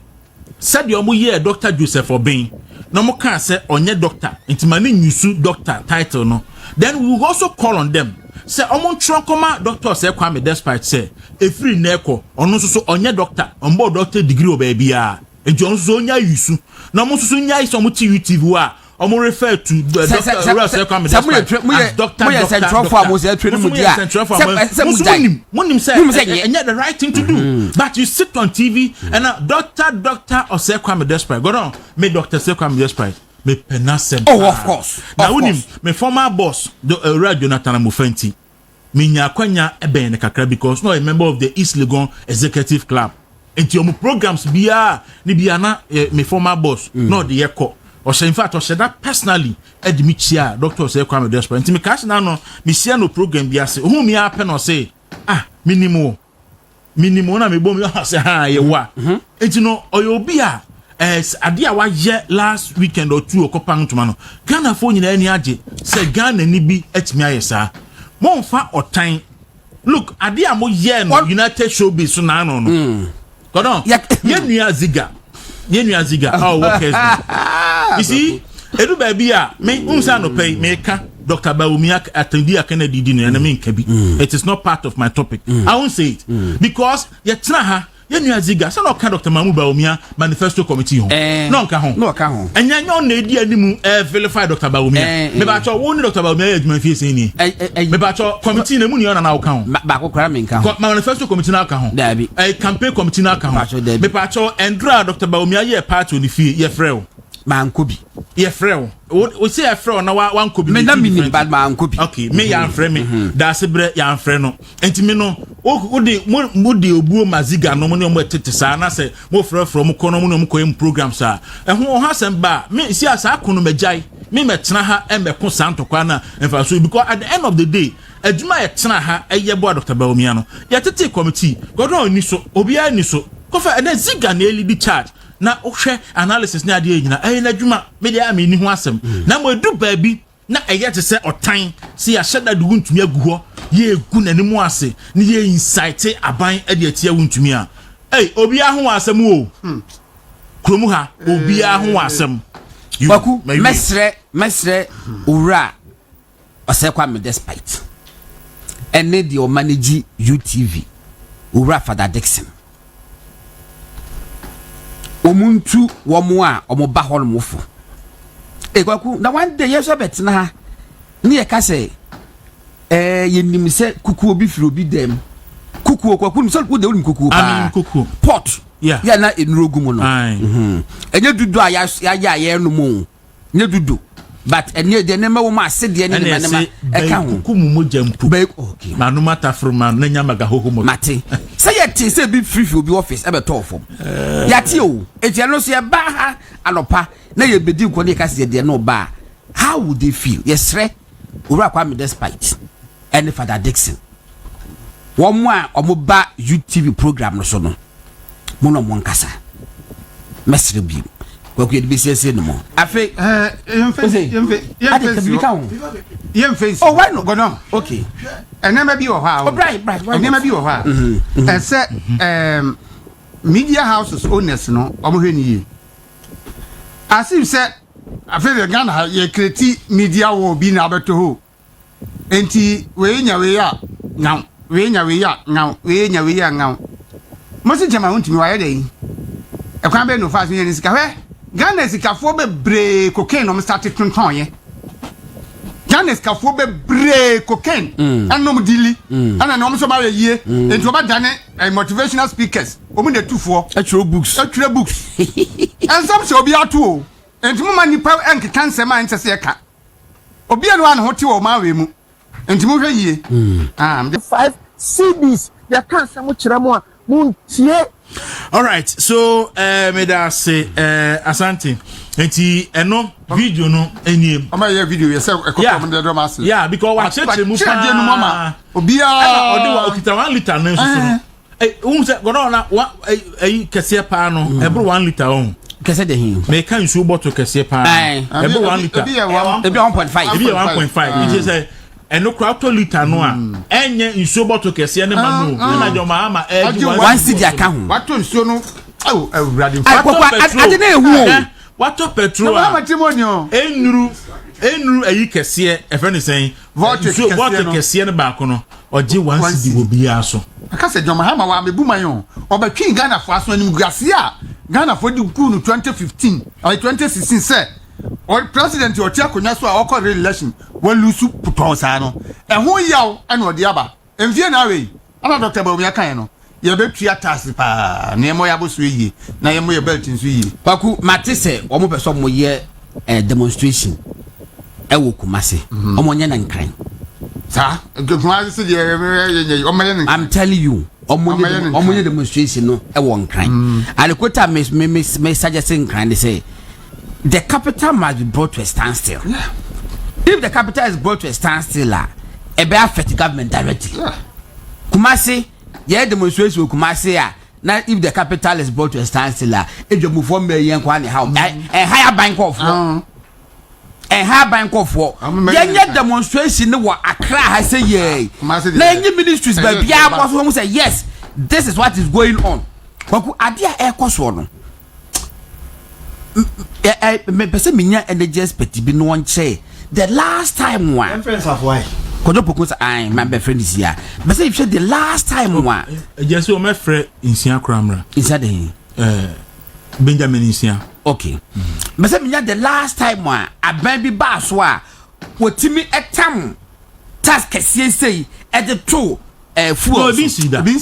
said your mo ye Dr. Joseph Obin na mo kan say onye doctor enti mani nyusu doctor title no then we will also call on them say omon tronkoma Dr. Sekwame Despite say efiri neko ono so onye doctor ombo doctor degree obabi a eji ono so onya yusu na mo so nya iso mo TVTV a omo refer to Dr. Sekwame Despite as doctor central for mo say training mu dia monim say enya the right thing to do but you sit on TV and Dr. Sekwame Despite go on me Dr. Sekwame Despite me penasem of course na unim me former boss the Jonathan Amofenti me nya kwanya ebe ne kakra because no a member of the East Legon Executive Club enti omo programs bia ni bia na me former boss no the yeko o in fact o that personally admitia Dr. Sekwame Despite enti me cash na no me share no program bia se hu me ape no say minimum na me bom yo say ye wa enti no oyobi a ade a wa ye last weekend or two okopang tuma no Ghana fo nyina ani age se Ghana ni bi atimi ayesa mo mfa otan look ade a mo ye no United Showbiz so na no godon ye nua ziga workers you see edu ba bi a me unsa no pay me ka Dr. Bawumia attendee Kennedy dinner na me nka bi it is not part of my topic I won't say it because ye tena ha Yenu Ziga, so no ka Dr. Mamu Bawumia manifesto committee ho. No ka ho. Enya nyo na edi animu verify Dr. Bawumia. Me ba cho woni Dr. Bawumia adwuma fie sei ni. Me ba cho committee na mu ni ona na wo ka ho. Ba ko kra me nka ho. Manifesto committee na ka ho. Dabi. Campaign committee na ka ho. Me ba cho Endra Dr. Bawumia ye part oni fie ye frɛ wo. man kobi ye frɛ wo say ye frɛ na wan kobi me na minim bad man kobi okay me ya frɛ me da se bre ya frɛ no enti me no wo de obuo maziga no mo ne mo tete sa na se mo frɛ from kono mo ne mo koyem program sa ɛho ho asɛm ba me si asa kono magyae me metena ha emeko santokwa na emfa so because at the end of the day adwuma ye tena ha eye bo Dr. Bawumia no ye tete committee godon ni so obia ni so kofa and ziga na eli di charge na ohwe analysis na ade nyina na adwuma me dey am ni ho asem na mo edu baabi na eye te se otan se ya hyeda de wuntumi agu ho ye egu nanimu ase ne ye insight aban ade atia wuntumi a obia ho asem o kromu ha obia ho asem Baku mesre ura osekwa me despite ene di o manage UTV ura Father Dixon omuntu womo a omoba hol mofo Baku na one day yeso betina ha ne ye ka se yenim se kuku obi firi obi dem kuku okwaku ni so ku de onim kuku pa kuku pot ya na enrogu mu no enye dudu a ya no mu nye dudu but enye de nema wo ma ase de ne nema eka ho kuku mu mojampu okay manu mata from na nya maga hoho mo mate say ye ti say bi free obi office e be to fom ya ti o eti no so ye ba ha anopa na ye bedi ko ne ka se de no ba how would they feel yesre owura kwa me despite any Father Dixon wo mo a omoba UTV program no so no mono monkasa mesre bi kwaku ye bisiese no mo afi yemfe oh why no go no okay enema bi wo ha oh bright enema bi wo ha ese media houses owners no omohwe ni ye asim se afi the Ghana ye create media wo bi na abeto ho enti we nya we ya now we nya we ya now we nya we ya now Mosi jama untimi wa yede ekwan be no fa so yen sika hwe Ghana sikafo be bre cocaine no start tonton ye Ghana sikafo be bre cocaine anom dili ana no so ma ye enti oba dane motivational speakers omu de tufo atwere books and some say obi ato o enti mo mani pa enkeka nsema ntese ye ka obi anu an hote o ma we mu enti mo hwe yie 5 CDs ya kan samu kiramo a all right so me da say asante enti eno video no eniem o ma ye video ye say ekoko mo de do say yeah because wa cheche mu pa no mama obia odi wa okita 1 liter na so say go na kese pa no ebro 1 liter on kese de hin me kan su bottle kese pa ebro 1 liter ebi 1.5 ebi 1.5 it say eno crowd liter no a enye nsuo bottle kese ne manu na jo Mahama one city aka ho wato nsuo no awurade ade na ehu wato petrol Mahama timonio enuru ayi kese efe ne sen bottle kese ne ba ko no oje one city wo bia so aka se jo Mahama wa mebu mayon obetwi Ghana fo aso anim guase a Ghana fo di ku no 2015 or 2016 say or president otia konya so a okọ election we lose puton sa no ehun yaw ana odi aba emfie na we ana Dr. Bawumia kan no ye betua tax pa na emo ya boso yie na emo ye belt nso yie paku mate se omo person mo ye demonstration e wo Kumasi omo nya na nkran sa Kumasi se ye omo ye I'm telling you omo ye demonstration no e wo nkran alikota me suggest nkran they say the capital must be brought to a standstill. Yeah. If the capital is brought to a standstill, it will affect the government directly. Yeah. Kumasi, yeah, demonstration with Kumasi. Now, if the capital is brought to a standstill, it will move from million kwani how a higher bank of a higher bank of war. Yeah, demonstration no Accra has say yeah. Many ministries, but yeah, say yes. This is what is going on. But adia air cost one. Me pese minya energy expect bi no one che the last time one friends of why kodo pokos I my friend is here but say if the last time one just so my friend insia kramra inside Benjamin insia okay but say minya the last time one aban bi ba so a wotimi etam task kese sei e de to fuel. No, ebi si da. No, ebi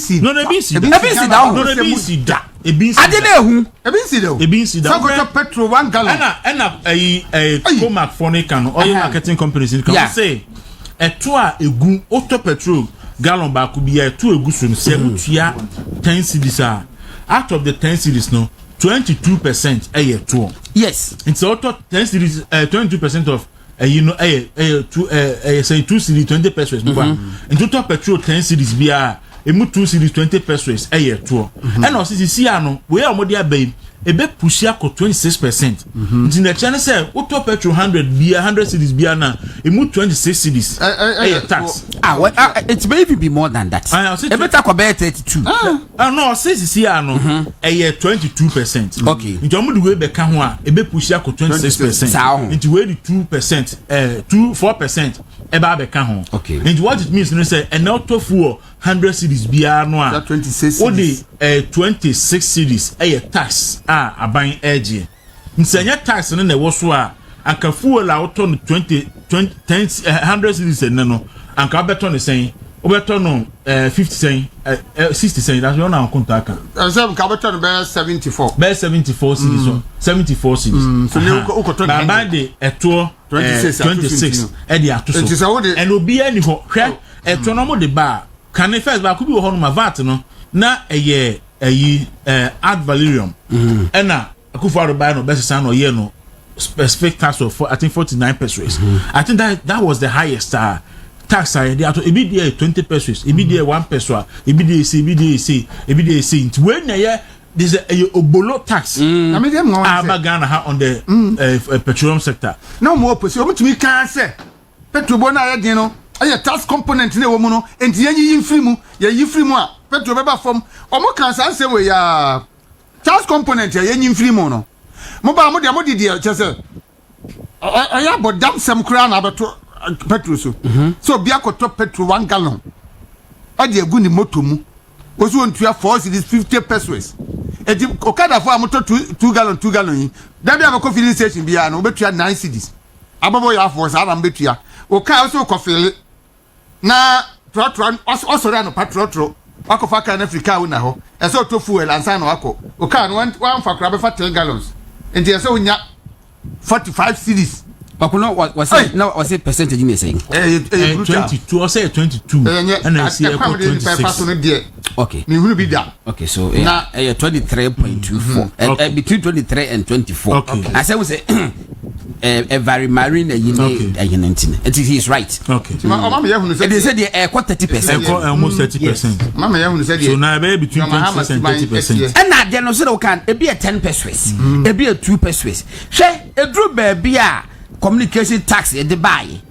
si da. Ebi si da. No, ebi si da. Ebi si da. Ade na ehu. Ebi si da. Sankoto petrol 1 gallon. Ɛna Comac Fonica no oil marketing companies in can say ɛto a egu auto petrol gallon baako bi ɛto egu so no sɛ mutua 10 cedis a out of the 10 cedis no 22% ɛyɛ to. Yes. It's auto 10 cedis 22% of you know say 2 cedis 20 pesos before. In total petrol 10 cedis bia emu 2 cedis 20 pesos ɛyɛ to. Ɛna ɔsisi si ano we a ɔmɔde abɛn ebe push ya ko 26%. Nti na chane say auto petrol 100 bia 100 cedis bia na emu 26 cedis tax. It may even be more than that. E better ko be 32. No, sisi ano 22%. Okay. Nti omo de we be ka ho a ebe push ya ko 26%. Nti we di 2% 4% eba be ka ho. Okay. Nti what it means no say an auto fuel 100 cedis bia no a 26 o de 26 cedis tax aban edge nsanya tax no na wo so a aka fuel auto no 100 cedis no anka beto no sen obeto no 50 sen 60 sen that's one on contract Asem ka beto no be 74 cedis so 74 cedis so ne ukoto na ban de eto 26 e de ato so and obi ani ho hwe eto no mo de ba kan first ba ku bi wo ho no ma vat no na ad valerium ena akufo buy no best san no year no specific tax of I think 49 pesos. I think that was the highest tax I dey ato ebi dey 20 pesos ebi dey 1 peso ebi dey say it when there's a obolo tax na me dem Ghana ha on the petroleum sector no more posi o mutumi kan say petrol bo na ya din no aye tax component na wo mu no enti yi free mu yi free mu a petrol beba from omo kan san say we ya tax component ya yi free mu no mo ba mo de chese aya bodam sem kura na beto petrol so bia ko top petrol 1 gallon ade egu ni moto mu osu ontua 4 cedis 50 pesos edi okada fo amoto 2 gallon yi da bia ko filling station bia no betua 9 cedis ababo ya for sa na betua o ka so ko fili na trotro osore no patrotro wakofa ka na Africa na ho eso to fuel ansa na wako o ka no wan fa kra be fa 10 gallons enti eso nya 45 cedis bakuno was it percentage you saying 22 or say 22 and I see 26 okay me hunu bi da okay so 23.24 between 23 and 24 okay I say we say a very marine it is right okay mama me hunu say they say the 30% almost 30% mama me hunu say so now be between 26 and 30% and na there no say we can e be a 10 pesos e be a 2 pesos she e dru ba bia communication tax e de buy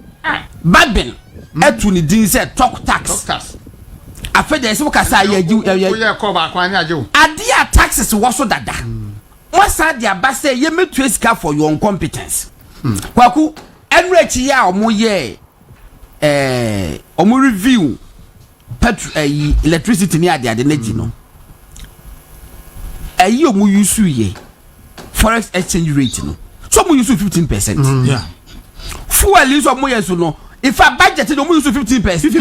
babin etu ni din say talk tax afede se kasa ya ko ba kwa nya jew adia taxes wo so dada wasa dia ba say ye metu esika for your incompetence kwaku enrechi ya omo ye omo review electricity ni ade na ji no omo use ye forex exchange rate no so omo use 15%. Yeah, fuel is omo yes no if I budget no omo use 15%. 50.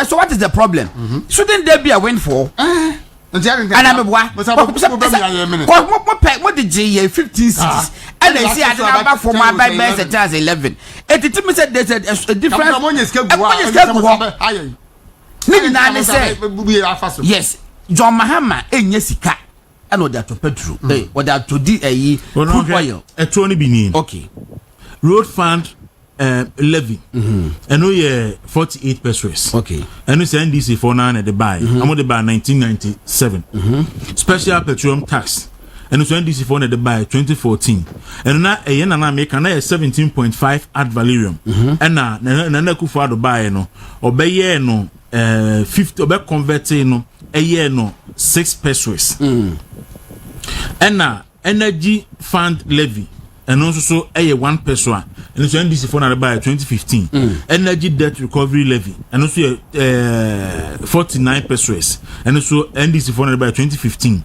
So what is the problem? Shouldn't there be a windfall? And I'm what the G 15 cities and they say I don't have for my buy best as 11. And the team said there's a difference. Yes, John Mahama and Yesika and what that to petrol what that to crude oil okay road fund levy and we 48 pesos okay and we send NDC for now at the buy I'm on the buy 1997 special petroleum tax and we send NDC for at the buy 2014 and now a yen and make 17.5 ad valerium and now na kufa do buy no obey no 50 obey convert no a year no 6 pesos and now energy fund levy and also so 1 peso and so NDC for na buy 2015 energy debt recovery levy and also 49 pesos and also NDC for na buy 2015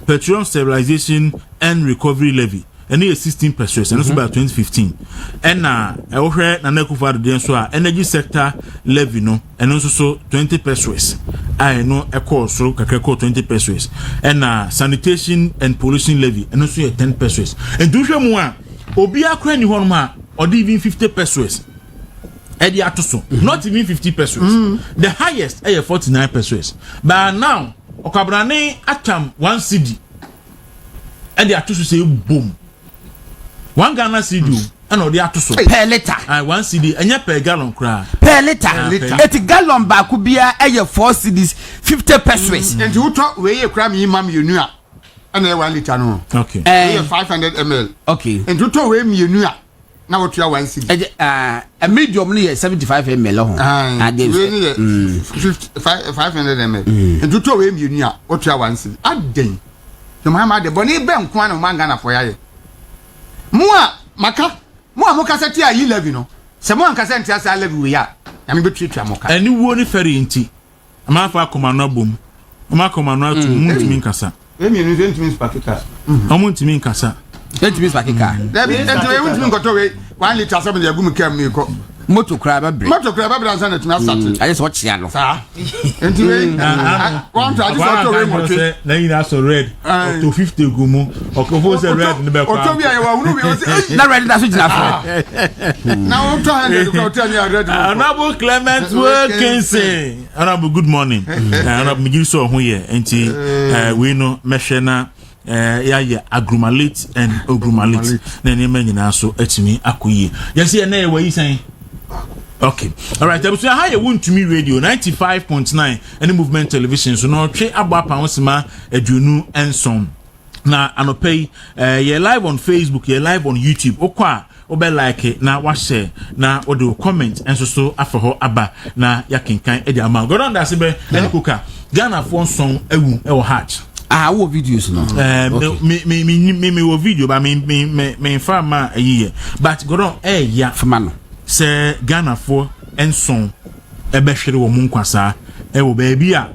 petroleum stabilization and recovery levy and 16 pesos and also by 2015 and na Akufo-Addo den so energy sector levy no and also so 20 pesos I know a course so kakako 20 pesos and sanitation and pollution levy and also 10 pesos and do hwe mu a obi akra ni hono ma or even 50 pesos Eddie Atoso, not even 50 pesos. The highest is 49 pesos. But now, Okabrane atam 1 CD. Eddie Atoso say boom. 1 Ghana CD and Eddie Atoso per liter. 1 CD and per gallon cry. Per liter. Et gallon ba could be a 4 CDs 50 pesos. And you talk where you cram you mam you knew. And 1 liter no. Okay. 500 ml. Okay. And you talk where you knew. Now what you are 1 CD. A medium near 75 ml. And 500 ml. And you talk where you knew what you are 1 CD. At then. The Mahama de Bonnie Ben Kwan Mangana for ya. Mua Maka. Mua Moka Satia you levy no. Someone can send us a levy we are. I mean, between Moka. And you won't ferry inti. Amafa komano boom. Amakomano to Muntimin Kasa. Let me invent me Spakika. Muntimin Kasa. Let me speak. There be and got away 1 liter something the boom came me. Moto crab break. Moto crab and send it to me. I just watch Yano. And to one I just want to say now you also red to 50 gumu or compose red in the back. Not ready, that's what now I'm trying to tell you I read. Honorable Clement Wilkinson. Honorable good morning. Honorable Miguel so here and we know Meshena agrumalate and ogrumalate na name nyina so atimi akoyie yes ye na we saying okay all right so how you Wontumi radio 95.9 any movement television so no twe abapa wonsema adunu enson na anopay ye live on Facebook ye live on YouTube okwa obe like na wa share na odo comment enso so afaho aba na yakenkan edi ama go don da sebe any Koka Ghana for song ewu e wo heart what videos no me wo video but me farma ayi but go don ya famano say Ghana for enson e be hwere wo munkwasa e wo ba bia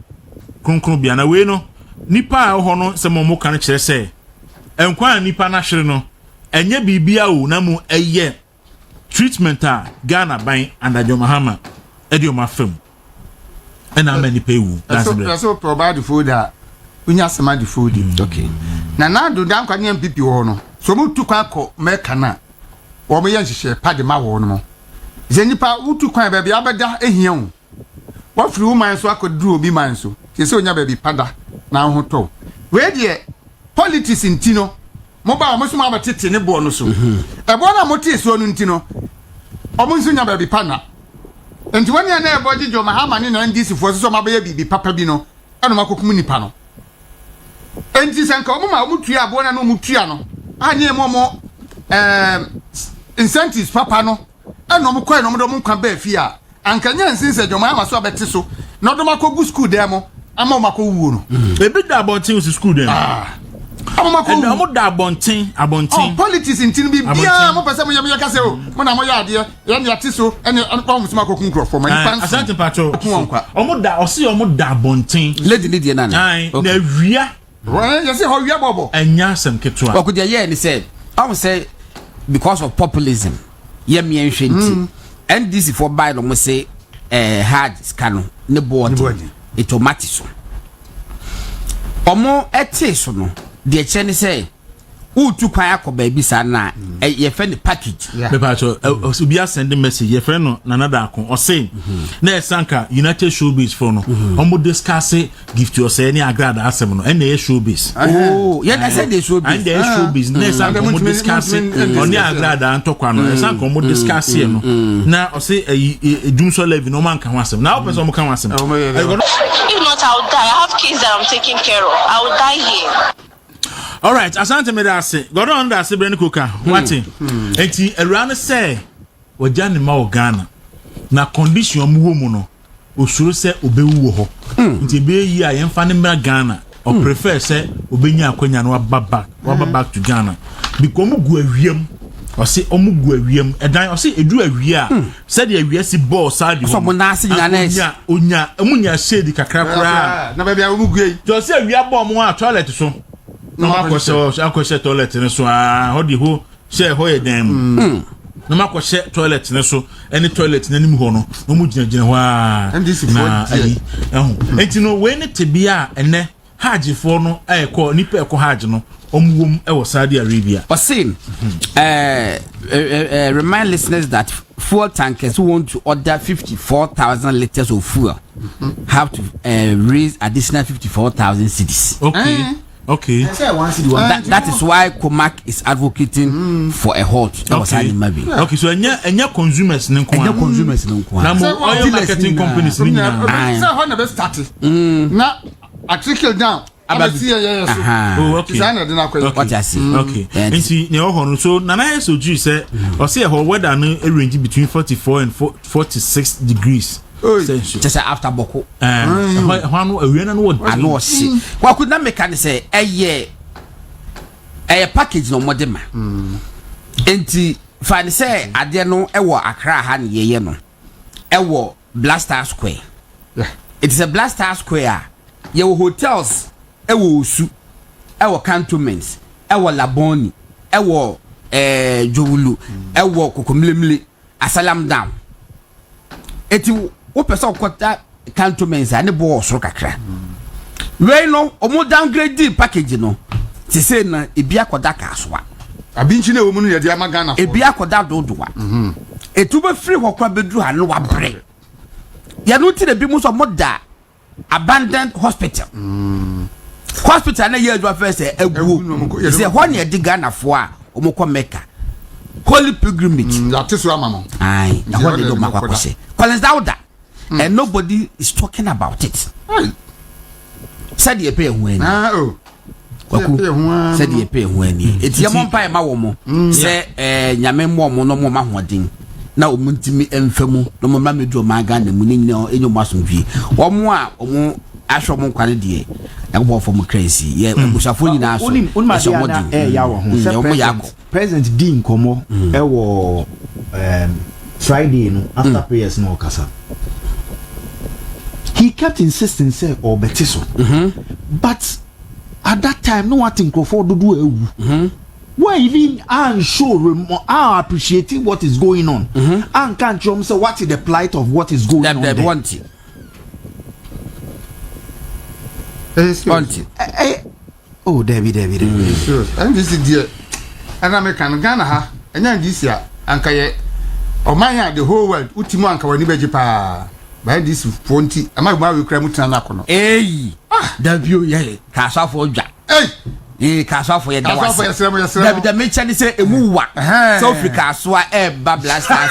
kronkron bia na we no nipa ho no se mo kan kire se enkwan nipa na hwere no enye bibia o na mu eye treatment a Ghana ban Aduro Mahama e di o ma fam e na many pay wu that's so provide food unya sema di food okay na do dan kwanye MPP wo no so mu tu kwa ko meka na wo mo yanhye pade ma wo no ze nipa utu kwan ba bia beda ehia wo wa firi wo man so akoduru obi man so se se onya ba bi pada na ho to we de politics ntino mo ba mo so ma batete ne bo no so e bo na mo tie so no ntino o mo nso nya ba bi pana enti wani na e bo Aduro Mahama ne na ndisi fo so ma ba ya bi papa bi no eno makokum nipa no enti sanka omuma omutua abona no omutua no anye momo incentives papa no eno mo kwai no mo do mo kwa ba fi a ankanya nsinse Aduro Mahama so abete so na do makogu school dem ama o makowu no ebi da abontin us school dem ama makowu mo da abontin politics intini bi bia mo pese mo ya kase o mo na mo ya ade ya ne ate so ene mo so makoku nkrofo ma nipa asante patro omo da osi omo da abontin lady na na wia right, you see how you are, Bobo. And Yasam Ketua. What could you hear? He said, I would say, because of populism, Yemi and this is for by them, say, hard scan, no board, a tomato. Omo etisono, the Chinese say, who took Kayako baby sana, a friend package. Bepacho, Subia sending message, your friend, another or saying, Ne Sanka, United Showbiz for no, Omo discuss it, give to us any agrada asemino, and the showbiz. Oh, yeah, I said they should be. And the showbiz, Ne Sanka, Omo discuss it, on the agrada and Tokano, Sanka, Omo discuss it. Now, I say a dumsor levy, no man can want them. Now, person can want them. If not, I'll die. I have kids that I'm taking care of. I will die here. All right, asante me da se. Go on da se Brene Koka. Wati. Enti erane say wajani ma Ghana. Na condition mu wo no. Osuro se obewu wo ho. Enti be yi a yemfa ne mra Ghana. O prefer say obenya akwanya no wa back to Ghana. Because mu gu awiem. O se omu gu awiem. Edan o se edu awia. Se de awia si ball side ho. So mo na se nyana onya shade kakra kra. Na ba bia omu gu yi. Jo se awia ball mo a toilet so. no akɔhyɛ toilet ne so hodi ho hyɛ ho yɛ dan mu no makɔhyɛ toilet ne so any toilet na nim ho no no mu gyina ho and this is what enti no we ne tebia ene hajj for no ekɔ nipa ekɔ hajj no omwom e wo Saudi Arabia. Osin remind listeners that fuel tankers who want to order 54,000 liters of fuel have to raise additional 54,000 cedis. Okay. That is why Comac is advocating for a halt. Okay, so enya consumers nko. Na oil marketing companies ni na. Say how na start. Na article down. Okay. What I see. Okay. Nti ne ho no so nana yeso ju say o say ho weather no range between 44 and 46 degrees. Just after Boko. Hwanu awiana no wod. I know see. Kwa could na make say a package no modema. Enti find say ade no ewo Accra ha ne yeye no. Ewo Blaster Square. Yeah. It is a Blaster Square. Your hotels ewo Osu, ewo cantonments, ewo Laboni, ewo Jowulu, ewo Kokomlemle, Asalam down. Eti wo person kwata cantonments ane bo osoro kakra. We no omo downgrade the package no. Ti say na ebi akoda kasoa. Abinchi na omu no ye dia magana for. Ebi akoda dodoa. Etu be free hokwa bedru ha no wa bre. Ya no ti na bi mu so moda abandoned hospital. Hospital na ye adwa first egwu. Say ho na edi Ghana fo a omukọ Mecca. Holy pilgrimage. That is what mama. Aye, na ho de do makwa say. Collins Dauda. And nobody is talking about it. Said ye pay hu ani. Said ye pay hu ani. Eti ye mon pa ma wo mo. Say nyame mo mo no mo ma hoden. Na omuntimi emfemu no mo ma medu ma Ghana mu ni nyina enyo mo asomdwie. Omo a omo ahwo mo kwale de na go for mo crazy. Ye busafo nyina so. Ya wo ho. President Dean komo e wo Friday no after prayers no kasa. He kept insisting say obetiso. But at that time no one think for do ewu. Why even unsure are appreciating what is going on. And can't you say what is the plight of what is going on? That want it. Oh, David. And this is dear. And American Ghana ha. And then this year, Ankaye. O man the whole world. Ultimo anka wani beji pa. By this 20. Am I going to cry mutina nakono? Hey, David, yeah, Casa for Jack. Hey, Casa for your David, the mention is a move. So Africa, so Blaster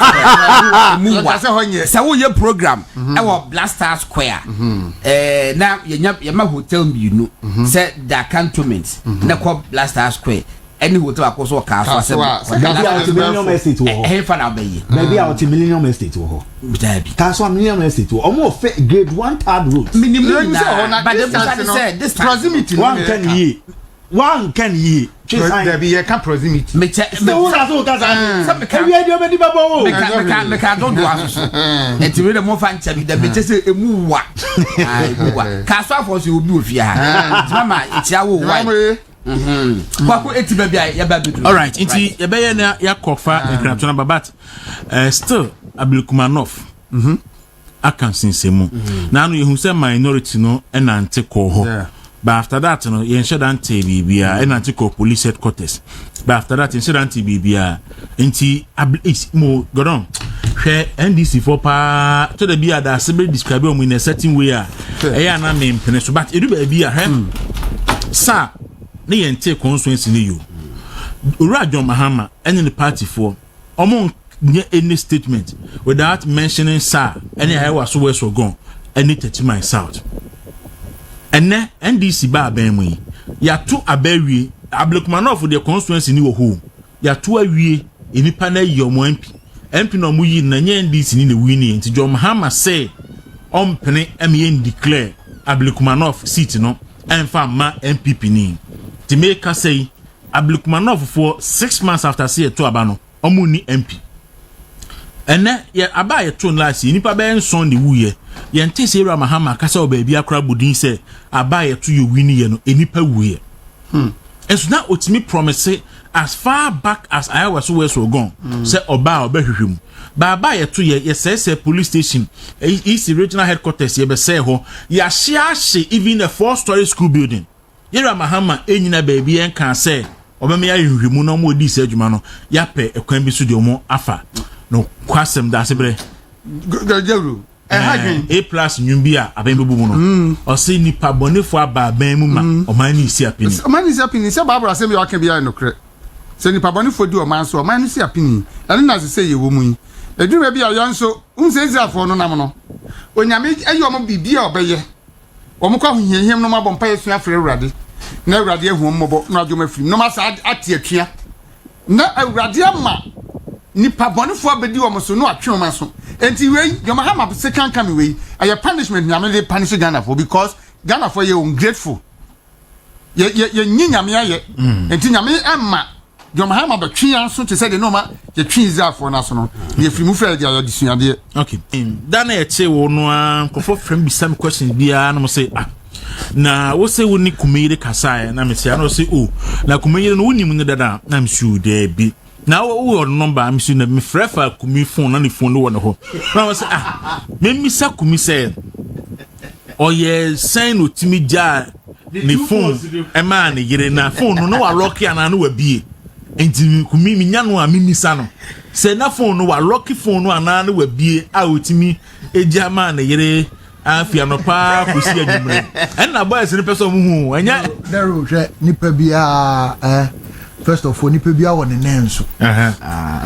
Square. So your program, our Blaster Square. Now your hotel me, you know, said the cantonments, the Blaster Square. Any hotel akoso Casa. Millennium Estate. Maybe our Millennium Estate. That's what Millennium Estate. Almost grade 1 third road. Minimum, but this proximity. One can ye. There be a cap proximity. Make don't do us. And to read a more fancy, the bitches a move. Casa for you will be with ya. Mama, it's your wife. All right, inti yebeye na yakofa nkratona babat still Abilkumanov akan sinsemu na anu yehu se minority no enante ko ho but after that no yen shedante bibia enante ko police headquarters but after that yen shedante bibia inti mo godon hwe NDC for pa to the bia da se be describe o in a certain way eya na me mpene so but edu ba bia hwe sa ne yente constituency ne yo Oduro Mahama and the party for among any statement without mentioning sir any I was so west or gone any 30 miles south and then NDC ba benwi ya to abewie Abilkumanov for the constituency ni wo ho ya to awie enipa na yi omo MP no mu yi na nye NDC ni na wini nti Oduro Mahama say ompene em declare Abilkumanov seat no emfa ma MPP ni to make us say Abilkumanov for 6 months after say to abano omuni MP ene ye abaye to last nipa be nson de wuye ye nte say Oduro Mahama kasa o baabi akra budin say abaye to ye wini ye no enipa wuye And so now it's me promise as far back as I was gone. Say oba obehwehwem. Baba ye to ye say police station is regional headquarters ye be say ho ya share even a 4-story school building. Yera Mahama enyina baby en kan say obeme ya hwehwemu no mo di se adwuma no ya pe ekwan bi so de mo afa no kwasem da sebre Dawuro A+ nyumbia abembebu no o se nipa bonefo aba ban mu ma o man ni si apini se Barbara se me wa kan bia no kre se nipa bonefo di o man so o man ni si apini ene na se ye wo mu yi edwuma bia yo nso unse Israelfo no nam no onyame ayo mo bibia obeye wo mo kwa hohiahiem no mabompa yesu afre Awurade na Awurade ahu mmobo na adwuma firi no ma sa ate atwea na Awurade ama nipa bonefo abedi wo mo so no atwe mo so enti we your Mahama se kan come we aye punishment nyame dey punish Ghana for because Ghana for ye ungrateful ye nyame aye enti nyame ama your Mahama be twa so te say the no ma ye twa Israelfo na so no ye firi mu fra dia yo disuade okay dan e che wo no an kofo frame bi some question bia na mo say na wo say woni kumeyire kasa na me say na say oh na kumeyire no woni mu ne dada na me shu de bi na wo number am shu na me frefa kumi phone na ne phone no wona ho na wo say me misa kumi say oye sign otimi ja ne phone e ma ne yire na phone no wa lock ya na wa bie enti kumi mi nya no a mi misa no say na phone no wa lock phone no ana na wa bie a otimi eja ma ne yire afia no pa kusi adwumre en na boys ni person mu hu enya Dawuro hwe nipa bia first of all nipa bia won nenso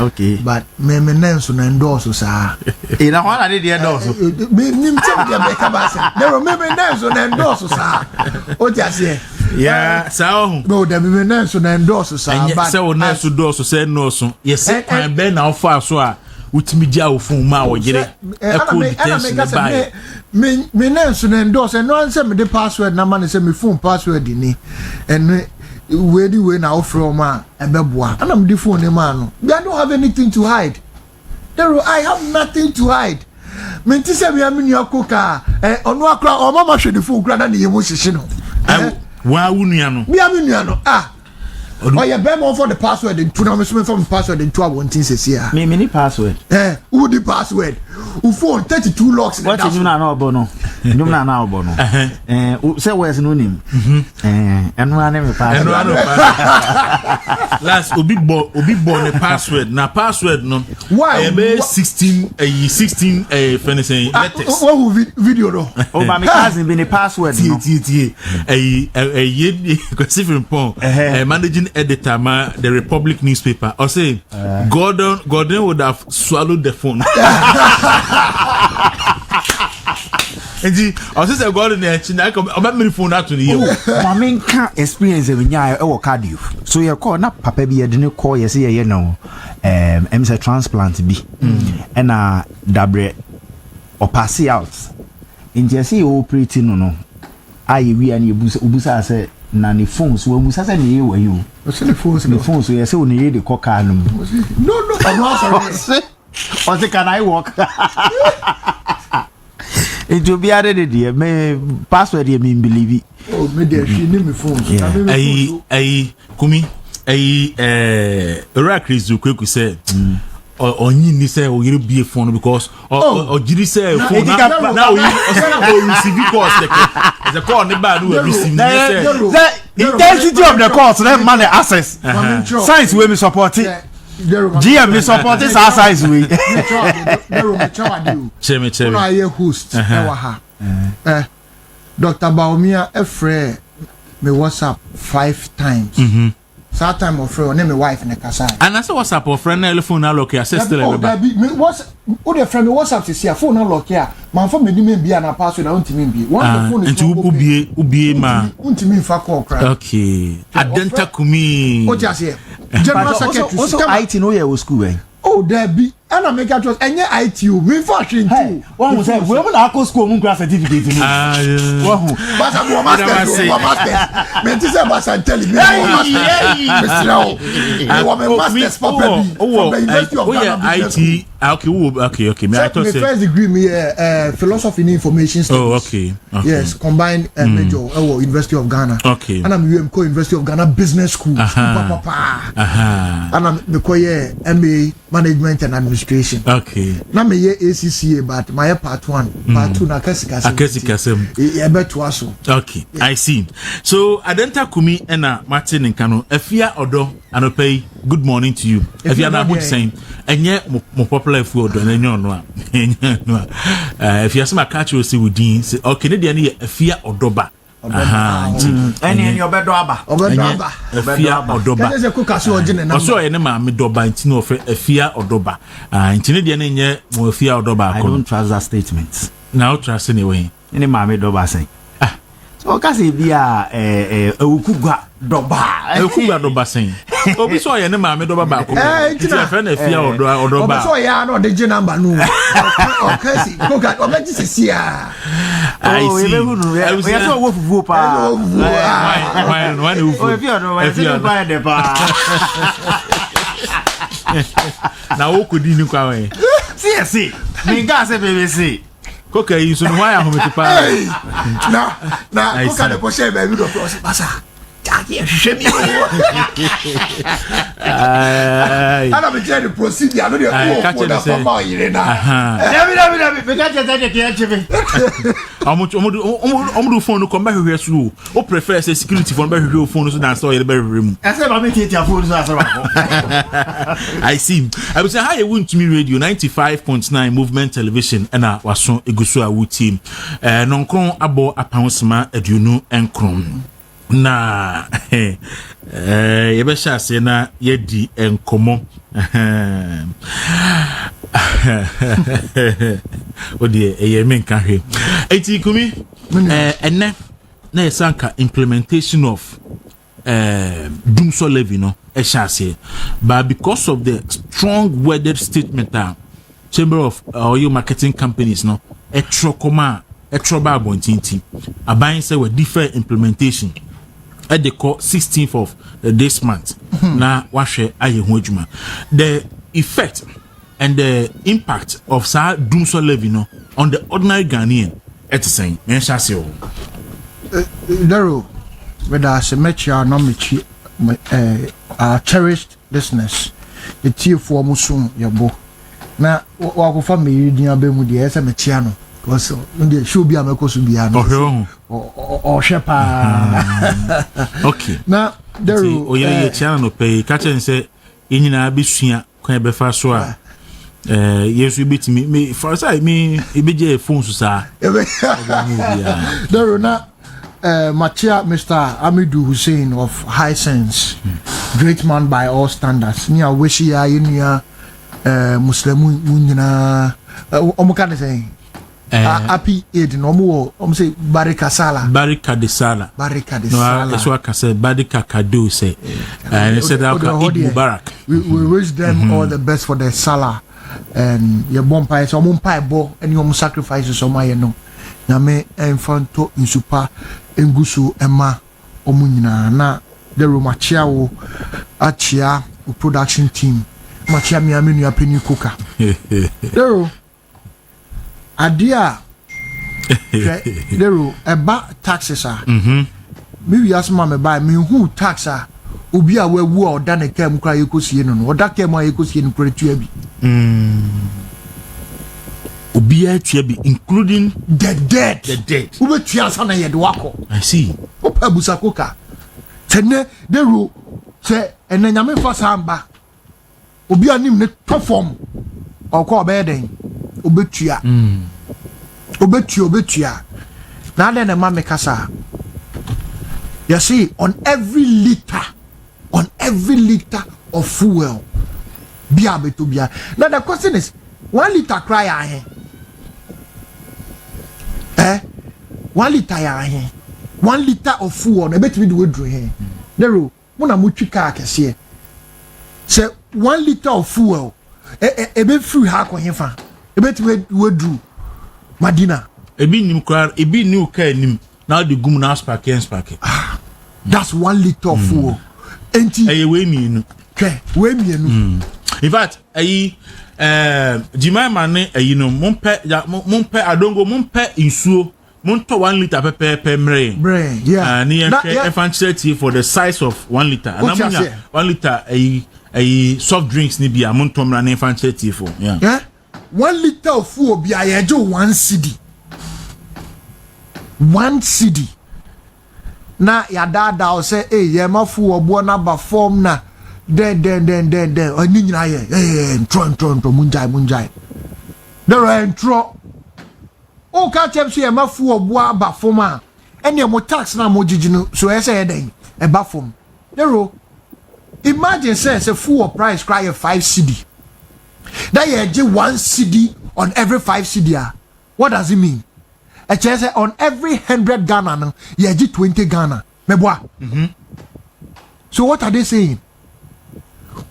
Okay. but me nenso na endorse sa Na ho na dey endorse. me nim tem dia be ka ba se Dawuro me nenso na endorse sa o ti ase yeah sao no da me nenso na endorse sa but say o nenso do so say no so yes kan be na ofa so a utimi dia ofun ma wo yire e ko detention by me nenso na endorse no answer me the password na man say me phone password ni and we now from ebeboa and I'm the phone man no I don't have anything to hide Dawuro I have nothing to hide me ti say me am nua Koka ono akra o mama hwe the phone kra na ye mo hihye no wa wunua no me am nua no oh yeah be more for the password and to now me from password and to one thing says here Me ni password. who the password who phone 32 locks What you na obo no? You na obo no. Say where's no name? Eno ane me password. eno ano last obi bo ne password na password no why be 16 finishing letters what video no Oh my cousin be the password no. Kofi Oduro managing editor ma the Republic newspaper or say Gordon would have swallowed the phone. And I say Gordon e chi na come about me phone out to the Mama can experience e nya e wo cardio. So you call na papa bi e de ne call ye say ye no em say transplant bi. And dabre or pass out. In just see operating no. Aye we and ubusa say na ni phones we musa say ni we you. the phones So you say we need the Koka no. No I'm not sorry Or say can I walk? It will be added there. Me password you mean believe it. oh me there she name me phone kumi Chris Zukweku say onyi ni say o yire bie phone because o jiri say phone now you receive calls the call ne bad we receive The intensity of the course let man access. Science we me support it. GM me support this size we. Cheme. I host Dr. Baumia Efre me WhatsApp 5 times. So time of friend name my wife in the casa. And I say WhatsApp or friend telephone now look here still me what's who the friend WhatsApp is here phone now lock here. Man for me be na password na untimi be. One the phone is ubie ma. Untimi fa call cry. Okay. Adenta Kumi. O just here. General secretary. Also IT no ye school eh. Oh there be ana make a trust enye ITU me for shin too one who say we na go school mun grad certificate ni one basa mo master me ti say basa tell me master papa from the University of Ghana IT okay me I thought say first degree me philosophy in information studies. Oh okay. Yes, combined major University of Ghana. Okay. And I'm UMCO University of Ghana Business School. Papa. And I'm MA Management and Administration. Okay. Na me ACCA but my part 1, part 2 na Akasi Okay, yeah. I see. So Adenta Kumi ena Martin Nkano efia odo anopay good morning to you. Efia na good saying enye mo popular fu odo na enyo no a efia se makachi o se wudin se okay ne de ne efia odoba eni obedo aba efia odoba kase Koka so ogene na so ene ma me doba ntino ofe efia odoba ntine de ne nye mo efia odoba I don't trust that statement. Now trust anyway Any mama doba say. So kasi bia ukugwa doba saying. Obi so ye ne mama doba ba ko. Ti e fe na fia odoba. Obi so ya na de number no. Okay, Koka obeji sisia. I see. We so wo fufu pa. Why no fufu? O fia no, we fia pa de pa. Na wo ko di ni kwa we. See. Me ga say BBC. Koka yi so no why ahometi pa. Na Koka de poshe be bi do plus basa. Jaki ehwe mi. Ana be je the procedure no dey go for that for my ire na. David be ka je de ke chebe. Omudu phone ko ba hwehwe so o prefer say security phone ba hwehwe phone so na so ye ba hwehwe mu. Ese ba me tie phone so asaba ko. I see. I would say how you Wontumi radio 95.9 movement television na waso eguso a wuti. Nonkron abo apansema aduonu enkron. Na ye be sha se na ye di enkomo odie eye men ka hwe eti Kumi enne na yesanka implementation of dumsor levy no e sha se but because of the strong worded statement chamber of oil marketing companies no e trokoma e troba abontinti aban say we different implementation at the 16th of this month. Na wahwe aye ho adwuma. The effect and the impact of sa dumsor levy no on the ordinary Ghanaian et saying me sha se o. Daro with us mecha no mechi cherished listeners. The tie for musun yabo. Na wa ko fa me yidin abemu de ese mechi no. Because the show be amekosu bia no. Shepa. Okay. Now there ye channel no pay catch and say nyina besua kwan be fa so a yesu betimi me for say me ebeje phone so sa. There na Machia Mr. Amidu Hussein of High Sense. Great man by all standards. Nia wishi ya yinia Muslimu nyina omukane say happy Eid no mo say barika de sala no so aka say barika kado say and said Eid Mubarak. We wish them all the best for the Salah and your bompa so mo mpa ebo any om sacrifices so my no nyame enfanto insupa engusu ema omunyina na the Romachia wo achia production team machia mi amenu apeni Koka there adia there eba taxes me wi asma me buy me who tax obi a wawu a oda ne kam kra yekosie no oda kam a yekosie no kra tua bi obi a tua bi including the dead who be tua sa na yede wako. I see opa busa Koka tene deru se ene nyame fa samba obi anim ne to form okọ obeden obetua na den na mama kasa you see on every liter of fuel bia beto bia. Now the question is 1 liter cry ahe 1 liter ahe 1 liter of fuel na betimi do wedru he dero mo na mutwi car kese say 1 liter of fuel ebe free ha ko hefa ebe ti we do Madina ebi nim kra ebi ni uka nim now the gum now spark. That's 1 liter of fuel enti we mienu we mienu in fact Jimama ne no mompe adongo mompe insuo monto 1 liter per mre yeah ni e for the size of 1 liter and 1 liter soft drinks ni bia monto mra na e for yeah 1 liter of fuel bia ye jo 1 cedi na ya dada o say ye ma fuel bo na ba form na den oni nyina ye ntro munjai there ntro o ka chem so ye ma fuel bo aba form a ene mo tax na mo gigino so e say den e ba form there imagine say fuel price cry 5 cedi that ye give 1 cedi on every 5 cedi. What does it mean? A chance on every 100 Ghana no ye give 20 Ghana meboa. So what are they saying?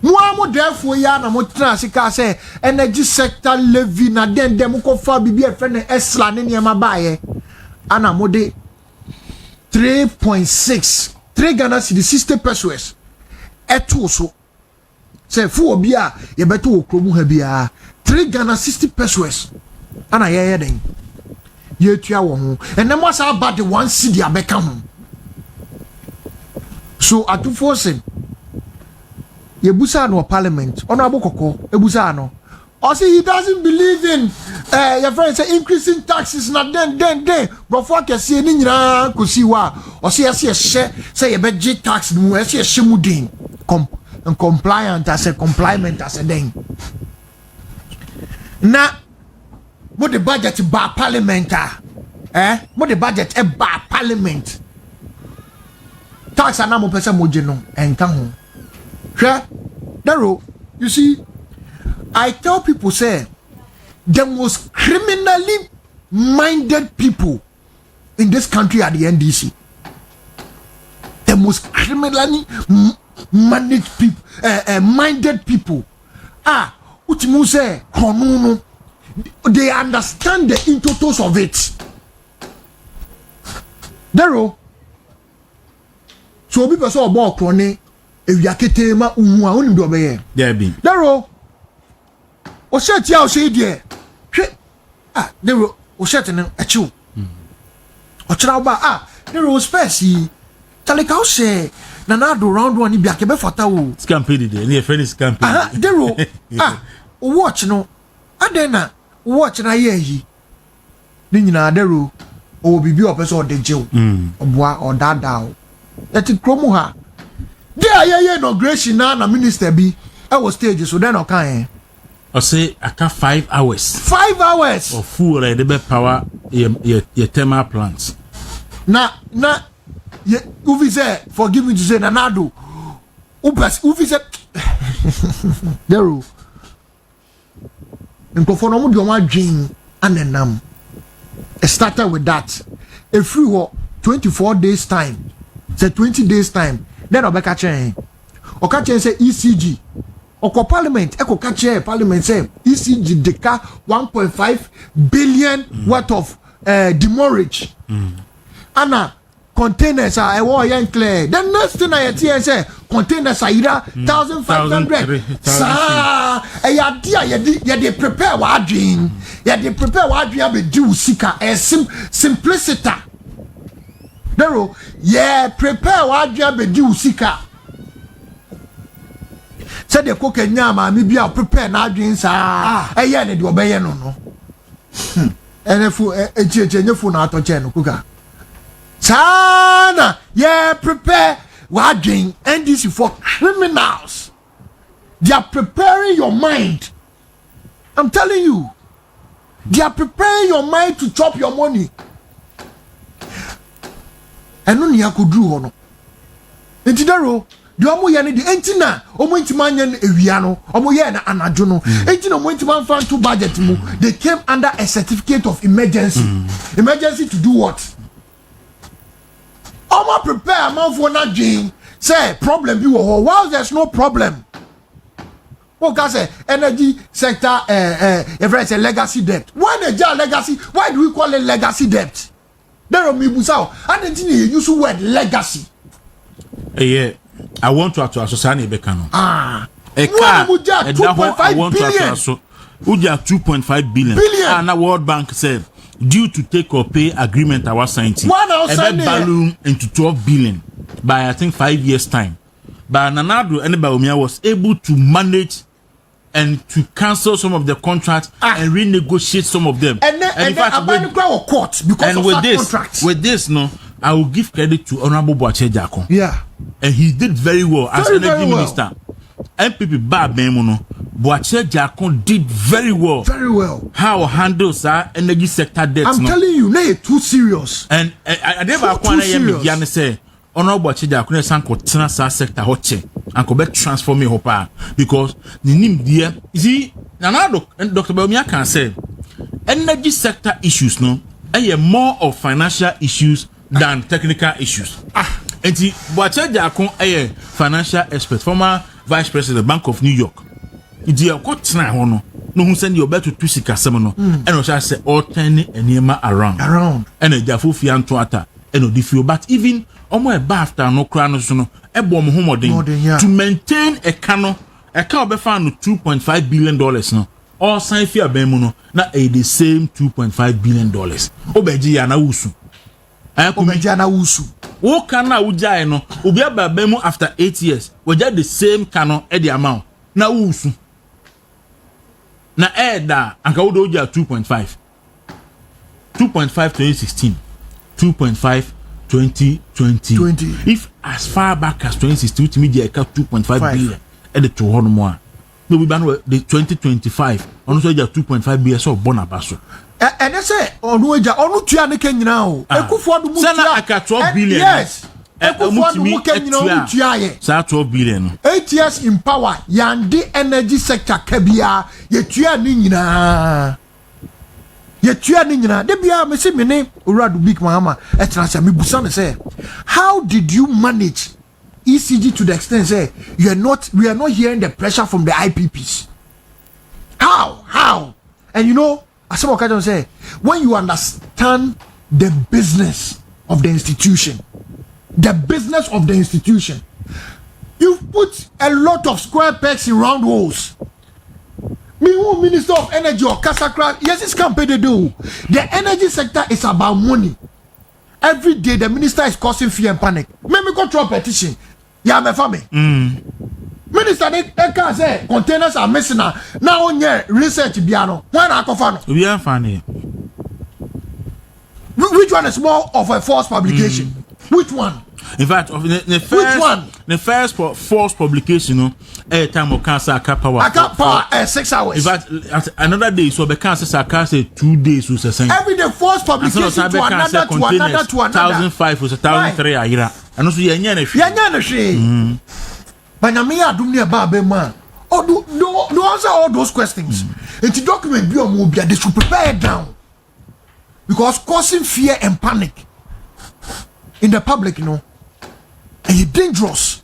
Mo therefore ya na mo tena sika say energy sector levy na den dem ko fa bibi e friend esla ne niam baaye ana mo de 3.6 3 Ghana cedi 60 pesos eto so say fu obi a ye beto okromu ha bia 3 Ghana 60 pesos ana ye den ye tua wo ho ene mo sa ba de 1 cedi abeka ho so atufo sem ye busa no parliament ono abokoko ebusa no or say he doesn't believe in your friend say increasing taxes na den before kese ni nyina kosi wa or say say ye be tax no e say shemudin and compliant as a den na mo the budget ba parliament mo the budget e ba parliament tax na mo pese mo je no enka ho hwe daro you see I tell people say the most criminally minded people in this country are the NDC. The most criminally managed people minded people utimu say konuno they understand the intotos of it. Daro so people so about krone ewiakete ma uhu a onim do obeye there be daro o shirt ya o she die hwe daro o shirt ne achiu o chira ba daro space yi tale ka o she na na do round one bi akebe fata o scampede de ne friend scampede daro o watch no adena watch na ye yi ni nyina daro o bibi o person o de jew oboa o dada o eti kromu ha there inauguration na minister bi I was stage so then okay I say I can 5 hours 5 hours of full the be power your thermal plants na ye uvise forgive me to say na do uvise there nkofo no mo de o adwen anenam it started with that a free 24 days time say 20 days time then obeka chen oka chen say ECG oko parliament eko ka chen parliament say ECG deka 1.5 billion worth of demurrage ana containers are e wo yan clear then next thing I hear say containers are either 1500 sa e ya dia ye dey prepare wa adwin ye dey prepare wa adwin be di usika simplicity. Dero, prepare what you be do sika. Said the cook and yama, maybe I'll prepare now drinks. A year they do obey no. And if you a change for not to channel cooker. Sana, prepare what drink and this is for criminals. They are preparing your mind. I'm telling you, they are preparing your mind to chop your money. Eno ni akodru ho no enti daro de omo ye ne de enti na omo ntima anya ewia no omo ye na anajo no enti na omo ntima fan to budget mu they came under a certificate of emergency emergency to do what omo prepare man for na dream say problem bi wo while there's no problem What can say energy sector if it's a legacy debt. Why the legacy? Why do we call it legacy debt? There are me busao. I didn't use the word legacy. Yeah, I want to associate Bekano. Ah, a car, 2.5 billion. Uja 2.5 billion. And the World Bank said due to take or pay agreement I was signed, a balloon into 12 billion by I think 5 years time. But Nanado and Baumia was able to manage and to cancel some of the contracts and renegotiate some of them. And in fact, court because of that contract. With this, no, I will give credit to Honorable Boache Jakon. Yeah, and he did very well as energy minister. MPP Bab Memono, Boache Jakon did very well. Very well. How handles our energy sector debt? I'm telling you, they too serious. And I never acquired a say. Honorable Boache Jakon sanko tina sa sector hoche and ko be transform me hopa because the name there is he Nanado and Dr. Baumia can say energy sector issues no are more of financial issues than technical issues. And the Boache Jakon a financial expert, former Vice President Bank of New York. It's a quite no who send you better to Sika Semono and also say all 10 and Yema around and a Jafu Fian Tuata and Odifio, but even almost a bafta no crown a bomb homoding to maintain a cano a cow be found with $2.5 billion no all sign fear bemuno na the same $2.5 billion. Obeji ana usu. Obeji ana usu. Wo kana ujai no obi ababemu after 8 years we get the same cano at the amount na usu na da anka wo do uja 2.5 2016 2.5 2020 if as far back as 2016 to media 2.5 billion at the 200 more no we ban the 2025 on so 2.5 billion so bona baso and they say onu eja onu tua ne kan nyina o ekufo do mu tua aka 12 billion yes ekufo do mu kan nyina o tua ye sa 12 billion 8 years in power yandi energy sector kabia ye tua ni nyina de bia me se me ne Uradu Big Mahama etransa me busa ne say how did you manage ECG to the extent say we are not hearing the pressure from the IPPs? How and you know as some occasion say when you understand the business of the institution you put a lot of square pegs in round holes. Me who Minister of Energy or Kasakra, yes, it's campaign they do. The energy sector is about money. Every day the minister is causing fear and panic. Let me go through a petition. Yeah, my family. Minister, they can say containers are missing now. Now on your research, Biano. Why not Kofano? We are funny. Which one is more of a false publication? Which one? In fact, of the first false publication, time of cancer power 6 hours. In fact, another day, so the cancer say 2 days was the same. Every day false publication to another 1,005 was 1,003 a year. And also, Yanyana. But Namia do near Babe man. Oh, do answer all those questions. It's a document Biomobia, they should prepare it down. Because causing fear and panic in the public, you know, and it's dangerous.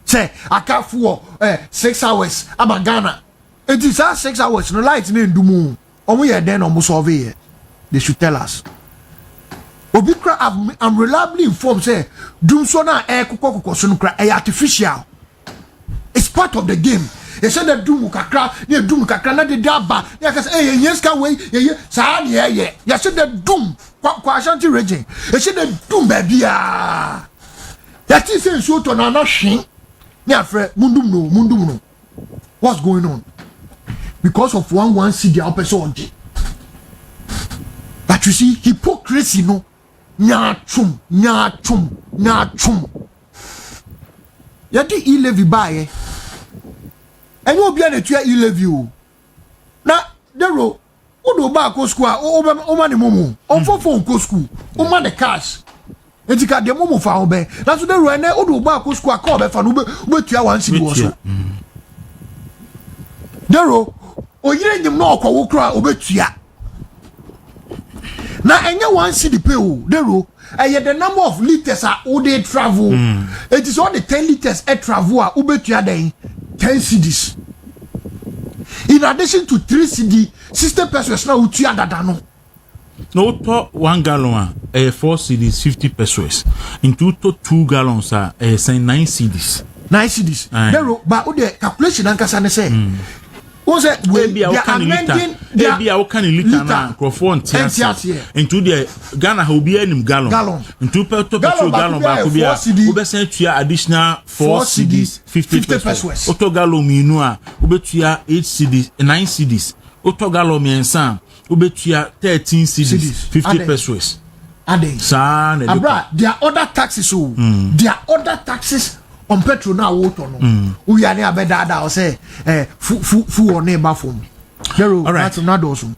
Say, I can't for 6 hours. I'm a Ghana. It is 6 hours. No lights in the moon. Or we are then almost over here. They should tell us. Obikra, I'm reliably informed. Say, dumsor na kuko sunukra artificial. It's part of the game. They said that dum kakra na de daba. Ya ka say yes ka we sa ye. Ya said that dum kwa Ashanti region. They said that dum baby ah. Ya ti say so to na hwe. Ya frɛ mundum no. What's going on? Because of one city opposite. But you see hypocrisy no. Nyachum. Yadi levy buy. And you be an levy. Na Dawuro, odo ba ko school o ma ne momo. On phone ko school. O ma the cash. Etika de momo fa obe. Na so Dawuro na odo ba ko school ka obe fa no be tua wan si wo so. Dawuro, o yire nyim na okwo kra obetua. Na enye one city pay o Dawuro the number of liters are all they travel. It is all the 10 liters at travel are ubetua den 10 cedis. in addition to 3 cedi 60 pesos now utu adada no. No, to 1 gallon 4 cedis 50 pesos. Into 2 gallons say 9 cedis. 9 cedis. Pero but the calculation ankasa ne say. Who say we are amending be a can liter na microphone into the Ghana will be any gallon. Into petrol gallon back will be a ubesentia additional 4 cedis 50 pesos. Auto gallon minua ubetia 8 cedis 9 cedis. Auto gallon miensan ubetia 13 cedis 50 pesos. Ade. Abra, there are other taxes. There are other taxes on petrol now. Water no. We are near bed. Or say, fu or neighbor phone. All right. That's not awesome.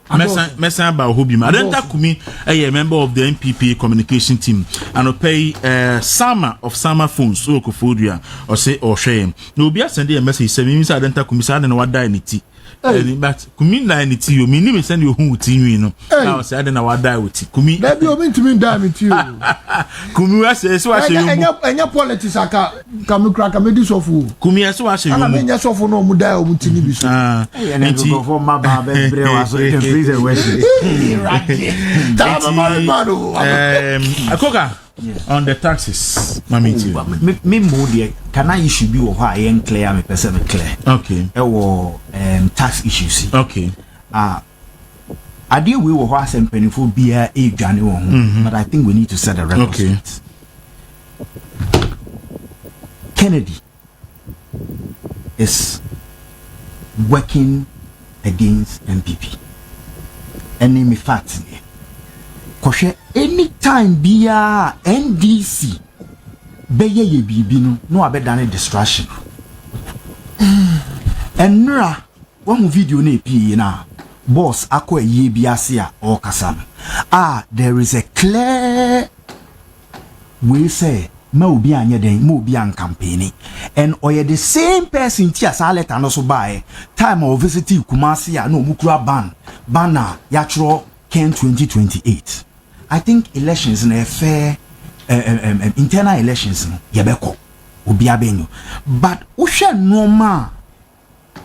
Messa about Kofi Adenta Kumi, a member of the MPP communication team, and pay Sama of Sama phones. So Kofi or say or shame. No be sending a message. Say Mr. Adenta Kumi said and what die niti. But Kumi na niti you mean me send you who you know. Now say I don't know what die with Kumi. That you mean to me die with you. Kumi say so I say you. Enya politics aka come crack a medis of who. Kumi so I say you. I mean yes of no mu die o mutini bi so. And go for my baba brewa so you can freeze and wait. Koka on the taxes. Mami too. Me more can I issue be or I ain't clear me person clear. Okay. Tax issues. Okay. I deal with what I'm paying for beer a January, but I think we need to set a record. Okay. Kennedy is working against MPP. Enemy facts. Koshe anytime beer NDC beye ye bibi no abedane distraction. Enra one video na epi na boss akwa ye biasia or kasam. There is a clear way say ma obi anya den ma obi an campaigning and oye the same person tia sa letter no so buy time of visiting Kumasi no mukura banner yatro Ken 2028. I think elections in a fair internal elections yebeko obi abenyo but usha normal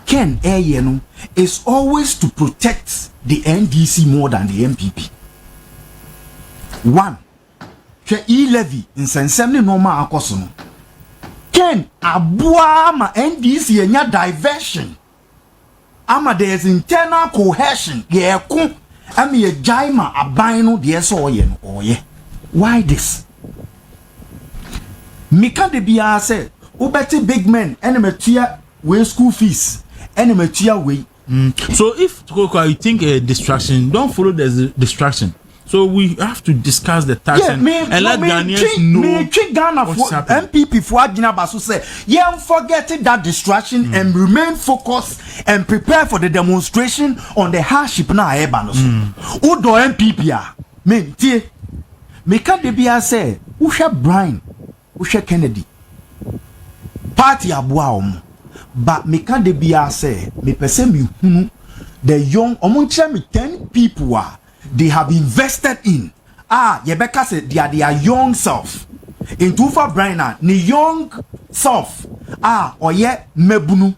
Ken Eyeno is always to protect the NDC more than the MPP. One, levy in sensem normal akosono. Ken abua ma NDC enya diversion. Ama there's internal cohesion. Ye kun ami ye jaima abaino de so ye no oye. Why this? Mika de bia say ubeti big men enemetia we school fees. Enemetia we. So if Koka, you think a distraction, don't follow the distraction. So we have to discuss the tax and let Ghanaians know Ghana what's happening. MPP for Agina Basu say, yeah, forgetting that distraction and remain focused and prepare for the demonstration on the hardship na ebanos. Udo MPP me tie me can de bia say Usha Brian Usha Kennedy party abua but me can de bia say me person me the young omunche me 10 people they have invested in. Yebeka said they are their young self. In Tufa Brainer, ni young self. Oye mebunu.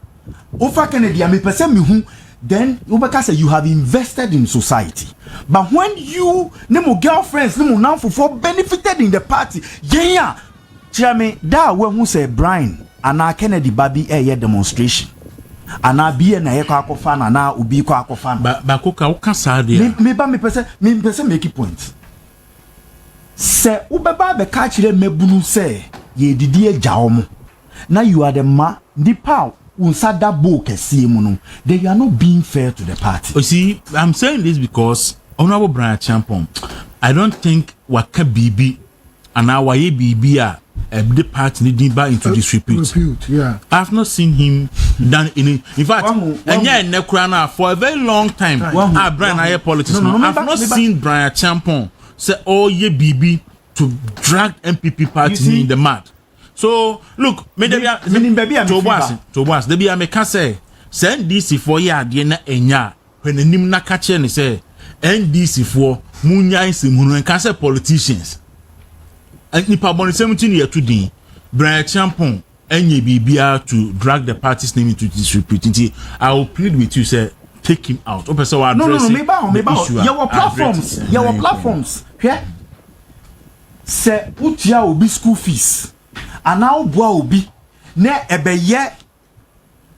Ufa Kennedy, me person me who. Then Ubeka said you have invested in society. But when you nemo girlfriends nemo now for benefited in the party, yeah. Chame da we who say Brian and Kennedy baby demonstration. Ana biye na yeko akofa na na ubi ko akofa ba Koka uka sadia me person make point se ubeba be ka kire mebunu se ye didi agya omo na you are the ma nipa unsada bo kese mu no they are not being fair to the party. You see, I'm saying this because Honorable Brian Champon, I don't think waka bibi and our bibi the party needing back into disrepute. Yeah. I've not seen him done in fact, for a very long time. Brian, I politics. I've not seen Brian Champon say, "Oh, ye BB," to drag MPP party in the mud. So look, maybe Tobias, maybe I can say, send DC for ya, Diana Enya, when the Nimna catcher and say, NDC for Munya and can say politicians. And if I'm 17 years today, Brian Champon, any BBR to drag the party's name into disrepute. I will plead with you, say, take him out. Open so no, address. Your platforms. Your platforms. Yeah. Say utia obi school fees. And now boa obi. Ne ebeye.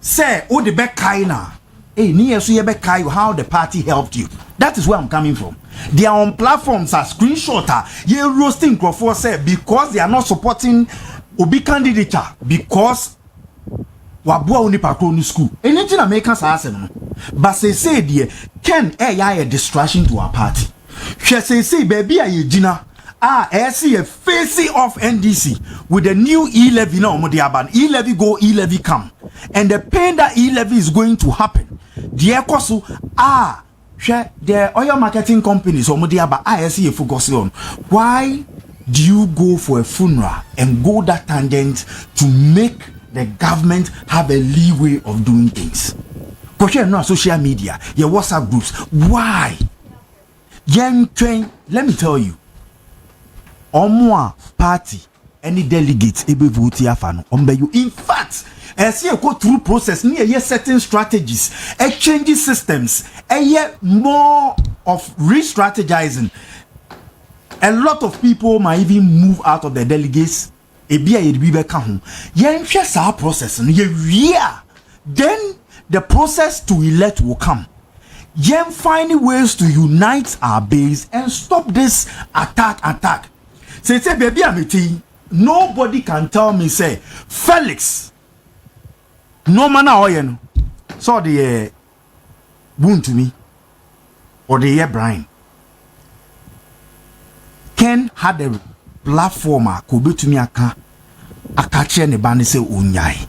Say o de be kaina. Hey, ni yesu ye be kai how the party helped you. That is where I'm coming from. They are on platforms as screenshotter. Ye roasting Crawford say because they are not supporting obi candidature because wabua uni pakro school. Anything American say no. But say dear Ken a distraction to our party. She say baby a Gina. I see a facing off NDC with the new E-levy now. E-levy go, E-levy come, and the pain that E-levy is going to happen. The kosu share the oil marketing companies I see a focus on. Why do you go for a funeral and go that tangent to make the government have a leeway of doing things? Because no social media, your WhatsApp groups. Why? Let me tell you. Omwa party any delegates ebe vote afano ombe you. In fact, as you go through process near certain strategies, changing systems, more of re-strategizing. A lot of people might even move out of the delegates. Process then the process to elect will come. Finding ways to unite our base and stop this attack. Say baby amity, nobody can tell me say Felix no man oyen so the Wontumi or the Brian Ken had a platform could to me aka ne bani say unyai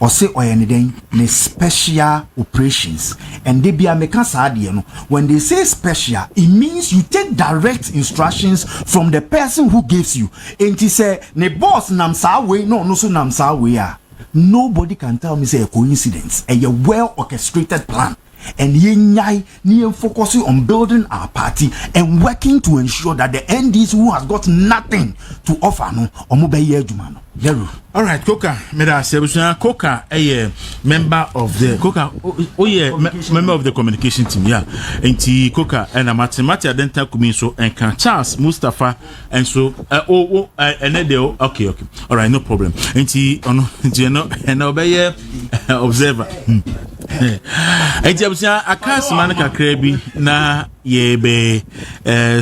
or say oyen ne special operations and they be a meka when they say special it means you take direct instructions from the person who gives you and he say ne boss nam sa way no so nam sa way nobody can tell me say a coincidence a well orchestrated plan and ye focusing on building our party and working to ensure that the NDs who has got nothing to offer no omobeye jumano. All right, Koka, Koka, a member of the Koka, member of the communication team, yeah. And Koka and a Koka Adenta Kumi so and Charles Mustafa and so okay. All right, no problem. And obey observer. Akasman kakrebi na yebe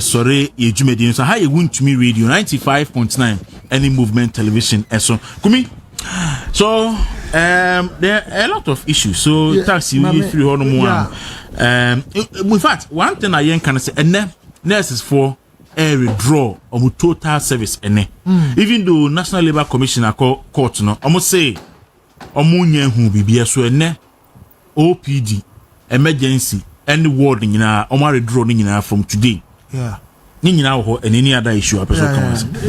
sorry ye jumedi so how you Wontumi radio 95.9 any movement television so Kumi so there are a lot of issues so taxi we free on one in fact one thing I can say and nurses for a withdraw or total service even though National Labour Commission court no almost say omunye hu bibia so OPD emergency any ward nyina omare draw nyina from today nyina ho and any other issue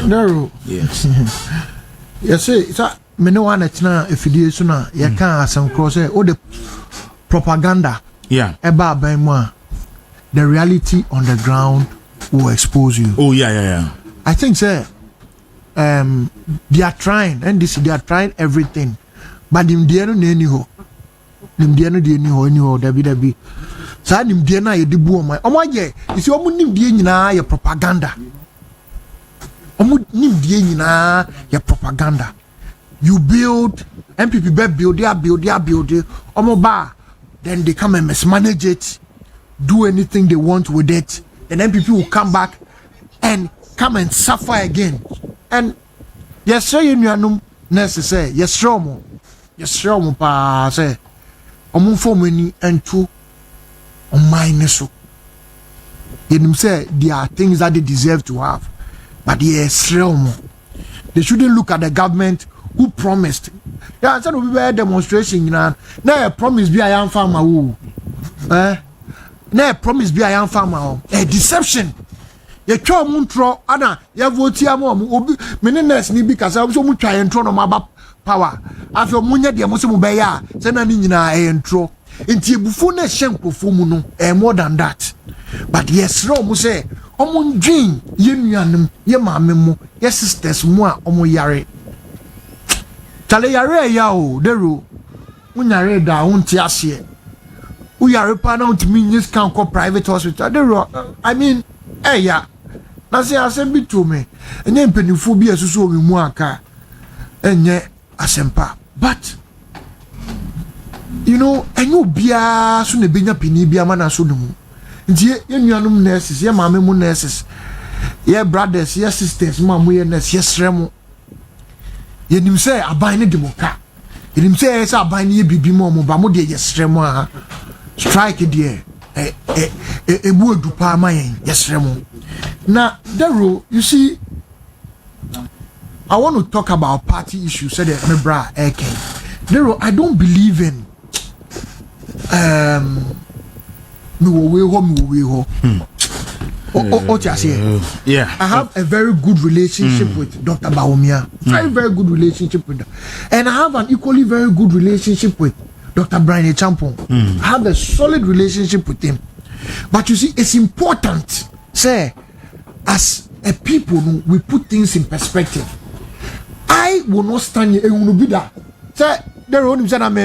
no yes yes say me no one na efidie so na ye kan asem cross all the propaganda eba ban mu the reality on the ground will expose you. I think say they are trying and this they are trying everything but in the end any ho nimdiano de ni ho dabi sa nimdiano na ye de bu omaye isi omu nimdie nyina ye propaganda you build MPP build omo ba then they come and mismanage it, do anything they want with it, and MPP will come back and come and suffer again. And yes sir you nuanum necessary yes sure mo pa say omun form any entu on mine so you say there are things that they deserve to have, but yes they shouldn't look at the government who promised. Yeah, I said we were demonstration now a promise be I am farmer who a promise be I am farmer a deception. You try muntro ana ya vote ya mo obi meniness ni bi kasa so mu twa entro no maba power afio munye de mo se mu be ya se na ni nyina entro enti ebufu na hyenkrofo mu no more than that. But yes ro mu say omo ndwin ye nuanem ye maame mu ye sisters mu a omo yare tale yare ya o dero munyare da wonti ase we are repair to me just can't call private hospital. I mean, hey, yeah. Now say I said be to me, and then penny phobia so we muaka, and yet asempa. But you know, and you be a soon a binya penny be a man as soon. Ye nurses, ye mamma nurses, ye brothers, ye sisters, mamma nurse, yes, remo. Ye nim say a buying a demoka. Ye nim say a buying ye bibi momo, bamodi, yes, remo. Strike it, dear. A word to pa my yes, remo. Now, Dawuro, you see, I want to talk about party issues. Said me bra, Dawuro, I don't believe in Yeah. I have a very good relationship with Dr. Bawumia. Very good relationship with her. And I have an equally very good relationship with Dr. Brian Champon. I have a solid relationship with him. But you see, it's important, say, as a people, we put things in perspective. I will not stand here and be that. Say, there only said I'm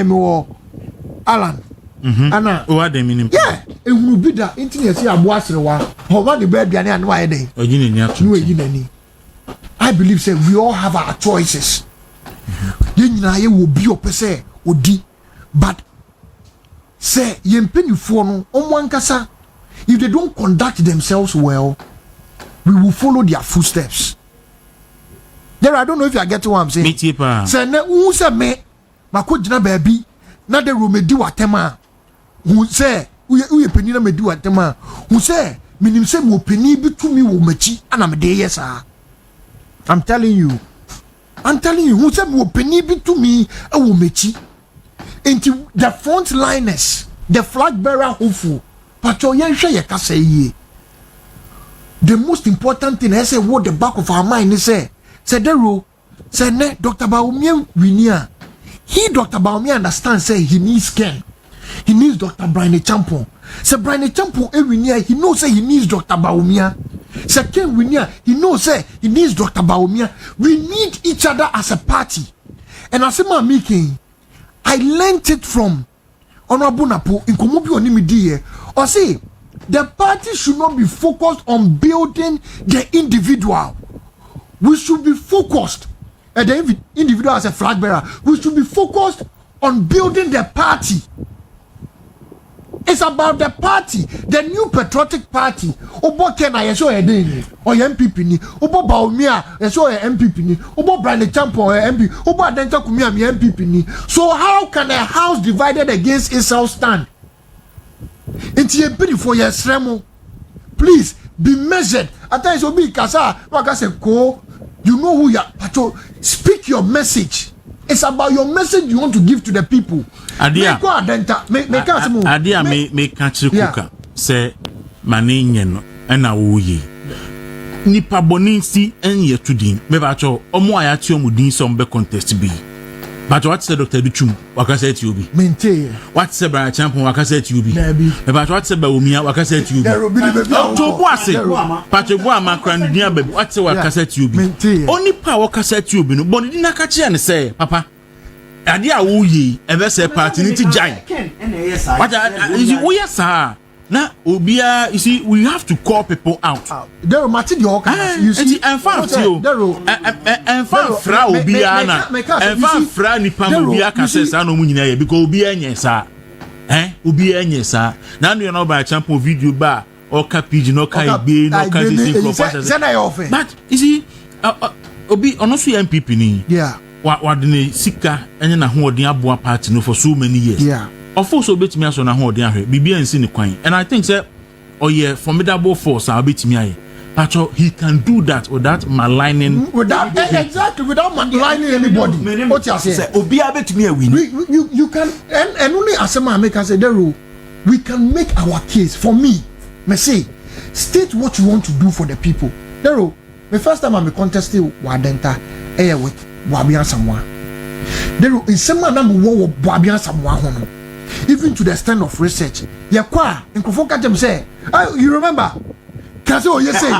Alan. Anna, what they mean? Yeah, it will be that. Intimacy, I'm watching one. How about the baby and why they? I believe, say, we all have our choices. Then I will be your person, but say, Yempeni Fono, on one casa, if they don't conduct themselves well, we will follow their footsteps. There, I don't know if you get what I'm saying. Say, who say me, Makojina baby, not the room do what tema. Who say, we penina me do what tema. Who say, minim say, mo penny be to me, wo mechi, and I'm a day, yes, sir. I'm telling you, who said, mo penny be to me, a wo mechi. Into the front liners, the flag bearer hopeful, but your young share ye. The most important thing I say what the back of our mind is say Dawuro, say ne Dr. Bawumia winia. He Dr. Bawumia understands say he needs Ken. He needs Dr. Brian Champon. Say Brian Champon winia, he knows say he needs Dr. Bawumia. Say Ken winia, he knows say he needs Dr. Bawumia. We need each other as a party. And as a making, I learned it from Honorable Napo in Komobi Onimidi. Or say the party should not be focused on building the individual. We should be focused at the individual as a flag bearer. We should be focused on building the party. It's about the party, the new patriotic party. Obo Kena yeso edeni, or MPP ni. Obo Bawumia yeso MPP ni. Obo Brian Champon MP. Obo Adenta Kumi MPP ni. So how can a house divided against itself stand? It's a beautiful yes, please be measured. At times, you'll be Kasa, you know who you are. Speak your message. It's about your message you want to give to the people. Adia, me catch Koka. Say, Manin, and I will ye. Nipa Boninsi and ye to din. Mebacho, or more I at you would some be contest be. But what's the Dr. Duchum? What I said to you be? Maintain. What's the Brian Champion? What I said to you be? About what's the Bawumia? What I said to you be? To what's it? Patrick Wama cranny near baby. What's the what I said to you be? Only power cassette you be. But didn't I catch you and say, Papa? Adia Wuyi, ever say party into giant. What is it? We are, sir. Now, Obia, you see, we have to call people out. There are material. You see, and found you. And found Frau Obiana. And found Fra Nipam Obia Cassessa no Munina because Obia, sir. Obia, sir. Now you know by a champion video bar or capage, no kind be no kind of. But you see, Obi, honestly, MPP. Yeah. What the Sika and a whole diabua party no for so many years. Yeah. Of course, obey me as on a whole day, BB and Sin Quine. And I think, sir, oh, yeah, formidable force, I'll beat me. But he can do that without maligning. Without maligning anybody. What you say? Obia bet me a win. You can, and only as a man make us say, Dawuro, we can make our case. For me, say, state what you want to do for the people. Dawuro, the first time I'm contesting Wadenta, with Wabian Samoa. Dawuro, in some manner, we Wabian Samoa. Even to the extent of research. Yakwa, in Kofoka Jem say, you remember? Kaso Yese.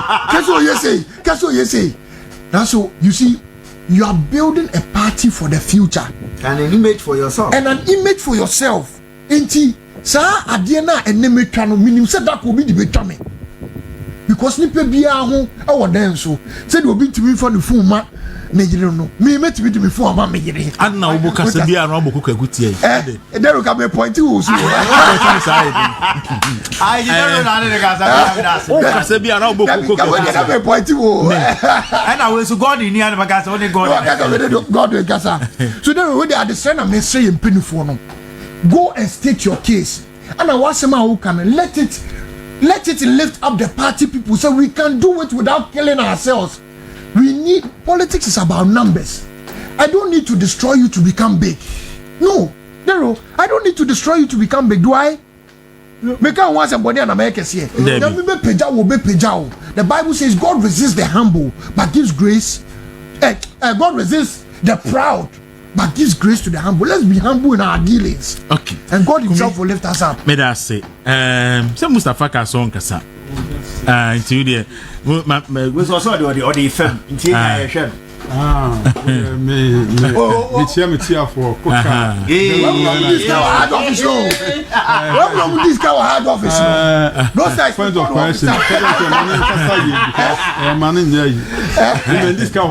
That's so you see, you are building a party for the future. And an image for yourself. And an image for yourself. Inti, sa ade na enemetwa no minim se da ko bi di betwa me because nipa bia ho e wo den so se de obi ntimi fa no fun ma me yire no me metimi di me fun ma me yire anna wo kasa bia no bo kokko agutie there ka me point wo so I didn't know that kasa wo kasa bia no bo kokko ka me point wo and I was God in here na kasa only God kasa so there we are the same am say impinifo no go and state your case and I was say who can let it lift up the party people so we can do it without killing ourselves. We need politics is about numbers. I don't need to destroy you to become big. No, Dero, I don't need to destroy you to become big. Do I? Make I want somebody and America here. The Bible says God resists the humble but gives grace. God resists the proud but gives grace to the humble. Let's be humble in our dealings. Okay. And God himself will lift us up. May I say, Mustafa Kasson Kasa. Into the was also the film. Me tia for Koka. This guy hard office. Welcome this guy hard office. No size Point of question. This guy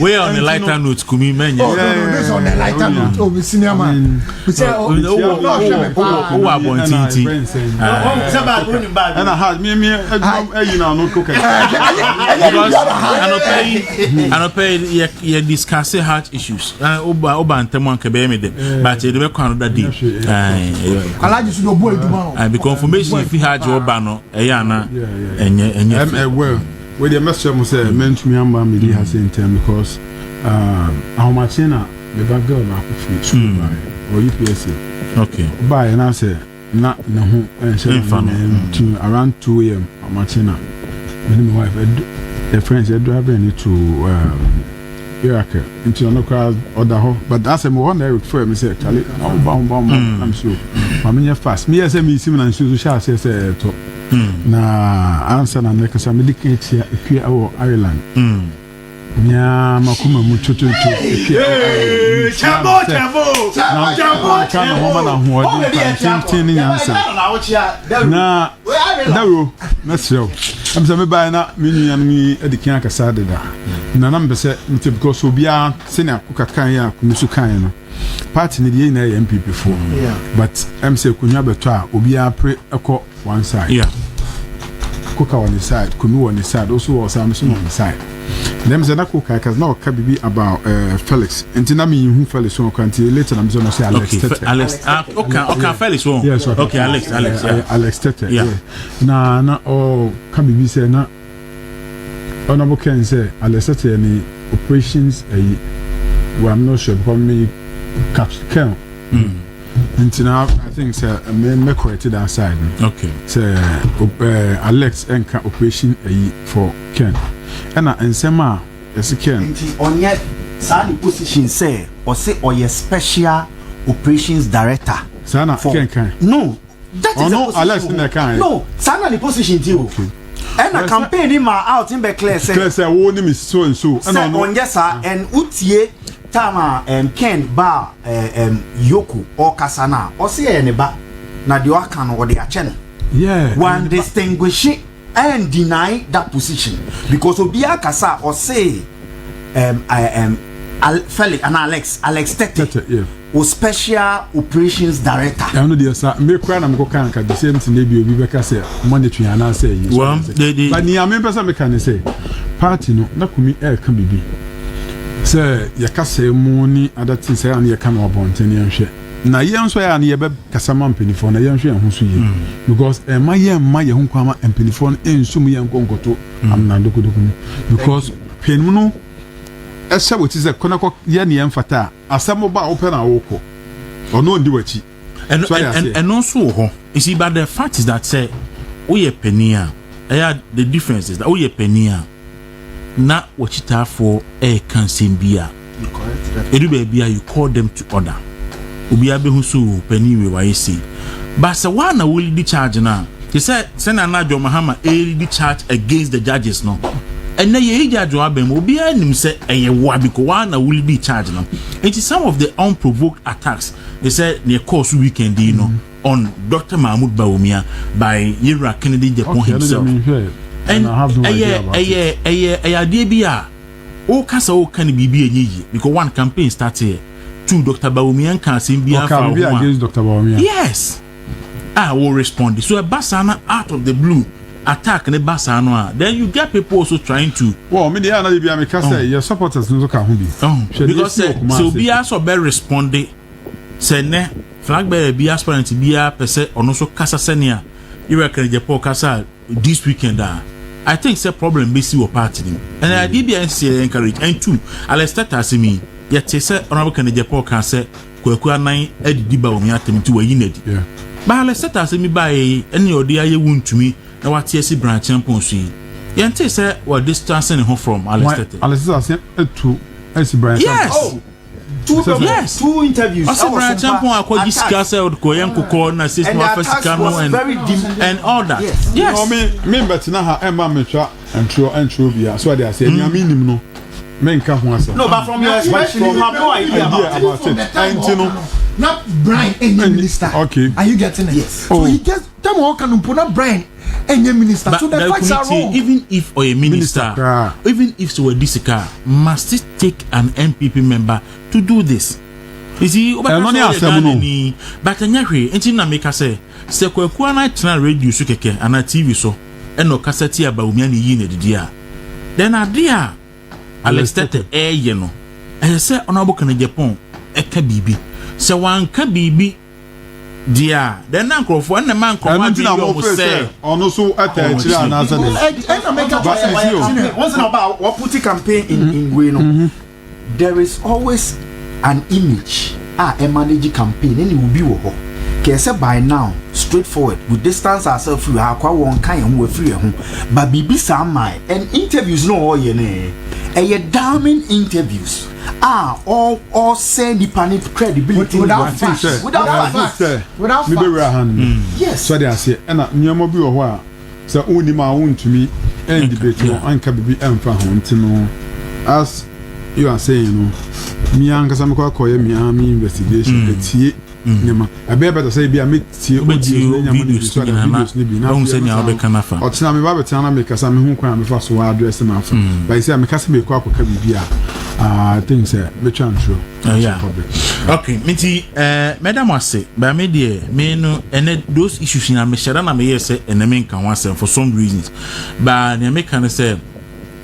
we on the lighter note, Kumi men. This on the lighter note. Oh, we senior man. We say oh and I had me you know no Koka. And you discuss heart issues. Oba and Temon Kabemi, but you never can that deep. I like you to know boy tomorrow. And the confirmation if you had your banner, Ayana, and well, with the message was meant to me, I'm really has in term because how much in the back girl or UPSC. Okay. Buy and I say, not no, and to around 2 a.m. how much in my wife. The friends are driving to Iraq into no crowd or the whole, but that's a more one for me. Say, Charlie, I'm sure. I mean, you're fast. Me as a museum and shoes shall say, top. Na answer and make us a medical here or Ireland. Yeah, Makuma Mututu. Chambo. Kind of woman who are 15 years. Now, Dawuro, that's so. I'm saying, by now, me and me at the Kianka Sadda. Nanam said, because we are senior Kukakaya, Kumusukayana. Party in the MP before. But I'm saying, Kunyabata, Ubia pre a co one side. Yeah. Kuka on the side, Kunu on the side, also was Samson on the side. Them Zanakuka has now be about Felix. And Tinami, who Felix won't continue later. I'm going to say Alex. Okay, Felix won't. Yes, okay, Alex Tete. Yeah. Na oh, can be say na. Honorable Ken say Alex Tete any operations. Well, I'm not sure, but me caps Ken. Until now, I think say me corrected that side. Okay. Say Alex and operation for Ken. And Sema, yes, Ken. On yet, Sally position say or say or your special operations director. Sana Ken. No, that is no Alex in the kind. No, Sana the position too. Okay. And a campaign in my out in Beclaire say, "What name is so and so." And on yes, sir, and Utie Tama Ken Bar Yoku or Kasana or say any ba na the Wakan or the Achen. Yeah, one distinguishing and deny that position because Obia Kasa or say Felix and Alex Tete yeah. or special operations director. I know the sir me cry na me go kan ka the same thing dey be Obia say monetary and I say well but ni am person me can say party no na kumi kan bibi say ya kasa mu ni other things say na ya kan obonten ya hwe na yen so ya na ye be kasa man penifo na yen hwe ho so ye because ma ye ho kwama penifo ensum ye nkonkoto am na dokodoku because penmu no ese woti se konako ye na yen fata asemo ba open na woko ono ndi wachi and also ho you see but the fact is that say we penia the difference is that we penia na wachita for cancel bia edu bia you call them to order obi abehu so pani we why say but say one will lead charge now he said send Dawuro Mahama lead charge against the judges no and na ye judge abem obi anim say eye wa because one will lead charge no it is some of the unprovoked attacks they said near course weekend you know on Dr. Mahmoud Bawumia by Yira Kennedy Japan himself. And I have no idea about it. O kasa o kan bibi enyi because one campaign started. Two Dr. Bawumia can sing be against Dr. Bawumia. Yes. I will respond. So a basana out of the blue attack the basana. Then you get people also trying to. Well, me dey na be America say your supporters no can be. Because so be also be responding. Say ne flag bearer be aspirant be a person or no so kasa senia. You reckon Japan kasa this weekend I think it's a problem be see party. And I did be encourage and two I'll start as me. Yet say honorable can Japan can say Koka nine Eddie Bawumia atem to a unit. Yeah. But let's set us me by any idea you want to me. Now what TSC branch champion see. Yente say what distance and home from Alice said to SC branch. Yes. Oh. Two interviews. I branch champion I could discuss out Koyanko corner system office and all that. Yes. No me but now Emma Metra and true be so they say meaning no. Men can't answer. No, but from your expression, you have no idea about it. And you know, not Brian any minister. Okay. Are you getting it? Yes. So he gets them all can put up Brian any minister. But so the facts are wrong. Even if or a minister, even if so a disika, must it take an MPP member to do this? You see, but anyahwe enti na make say se kwaku na channel radio so keke and TV so and no cassette Bawumia ni yi na didia. Then adia Alex Tete ye no. I say honorable can Japan eka bibi. Se wan ka bibi dia. Then na nkrofo na man come be you say. Ono so atachiri anasa dey. Once about what put campaign in way no. There is always an image a manage campaign and it will be wo. Kese by now straightforward we distance ourselves free akwa won kan ho free ho but bibi samai and interviews no all ye ne a damning interviews all send the panic credibility without facts. Yes, so they say and nyamo bi wo ho a so oni ma wontumi and debate no anka bibi emfa ho ntino as you are saying no me anka sam kwa koye me investigation etie nyama abeba say bi a metie videos ni bi na say nya obeka nafa otina me ba beta na me kasa me hu kwan me fa so address ma fa by say me kasa me kwa akoka bibi a things me transfer yeah okay miti madam ase ba me de me no ene those issues na me share na me yes say ene me kan wan say for some reasons ba na me kan say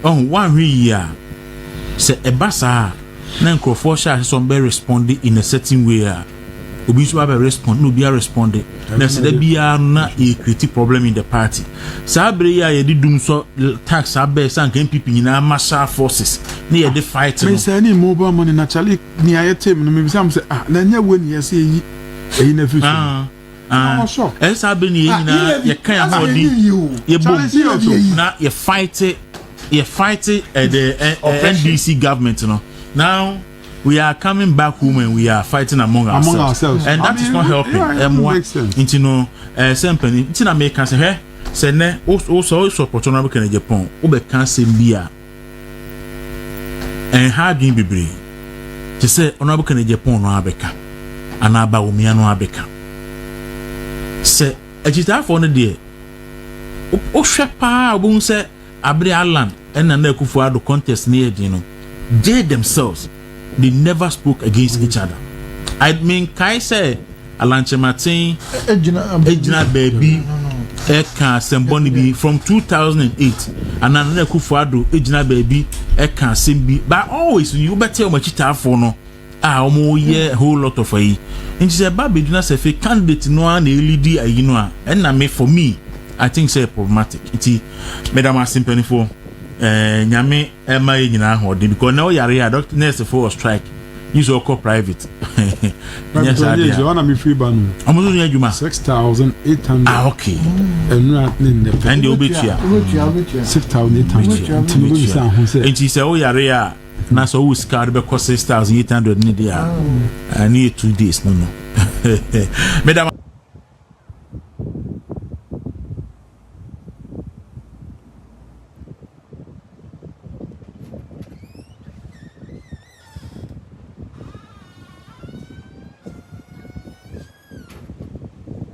one year say ebasa na nkrofo sha some be responding in a certain way obi so be respond no be responding na say that be na a create problem in the party sabre ya ye di dumsor tax abe san kan MPP nyina marshal forces na ye dey fight me say any mobile money naturally ni ayetem no me say na nya woni ye say yi na fi so sabre ni nyina ye kan amodi ye bom na ye fight the NDC government now we are coming back home and we are fighting among ourselves. And that is not helping. Into no something into America say say ne also support honorable can Japan obe can say bia and how do be to say honorable can Japan no abeka and Bawumia no abeka say ejita for no there o hwepa obun say Abre Alan and Nekufu Addo contest near they themselves they never spoke against each other. I mean, Kai said Alanche Martin, Ejina Baby, Eka Semboni be from 2008, and Nekufu Addo, Ejina Baby, Eka Simbi. But always you better tell much it for no. Almost yeah, a whole lot of a. And she said, Baby, do not say candidate no one LED, you know, and I mean for me. I think say problematic. Iti Madam Asimpeni for nyame ema nyina hode because now yare doctor nurse for strike. Use your call private. Yes, I did. You want me free ban? I'm only doing you 6,800. Okay. And not in the and the obituary. 6,800. And she said, "Oh yare na so we scar because 6,800 need there. I need 2 days. No. Madam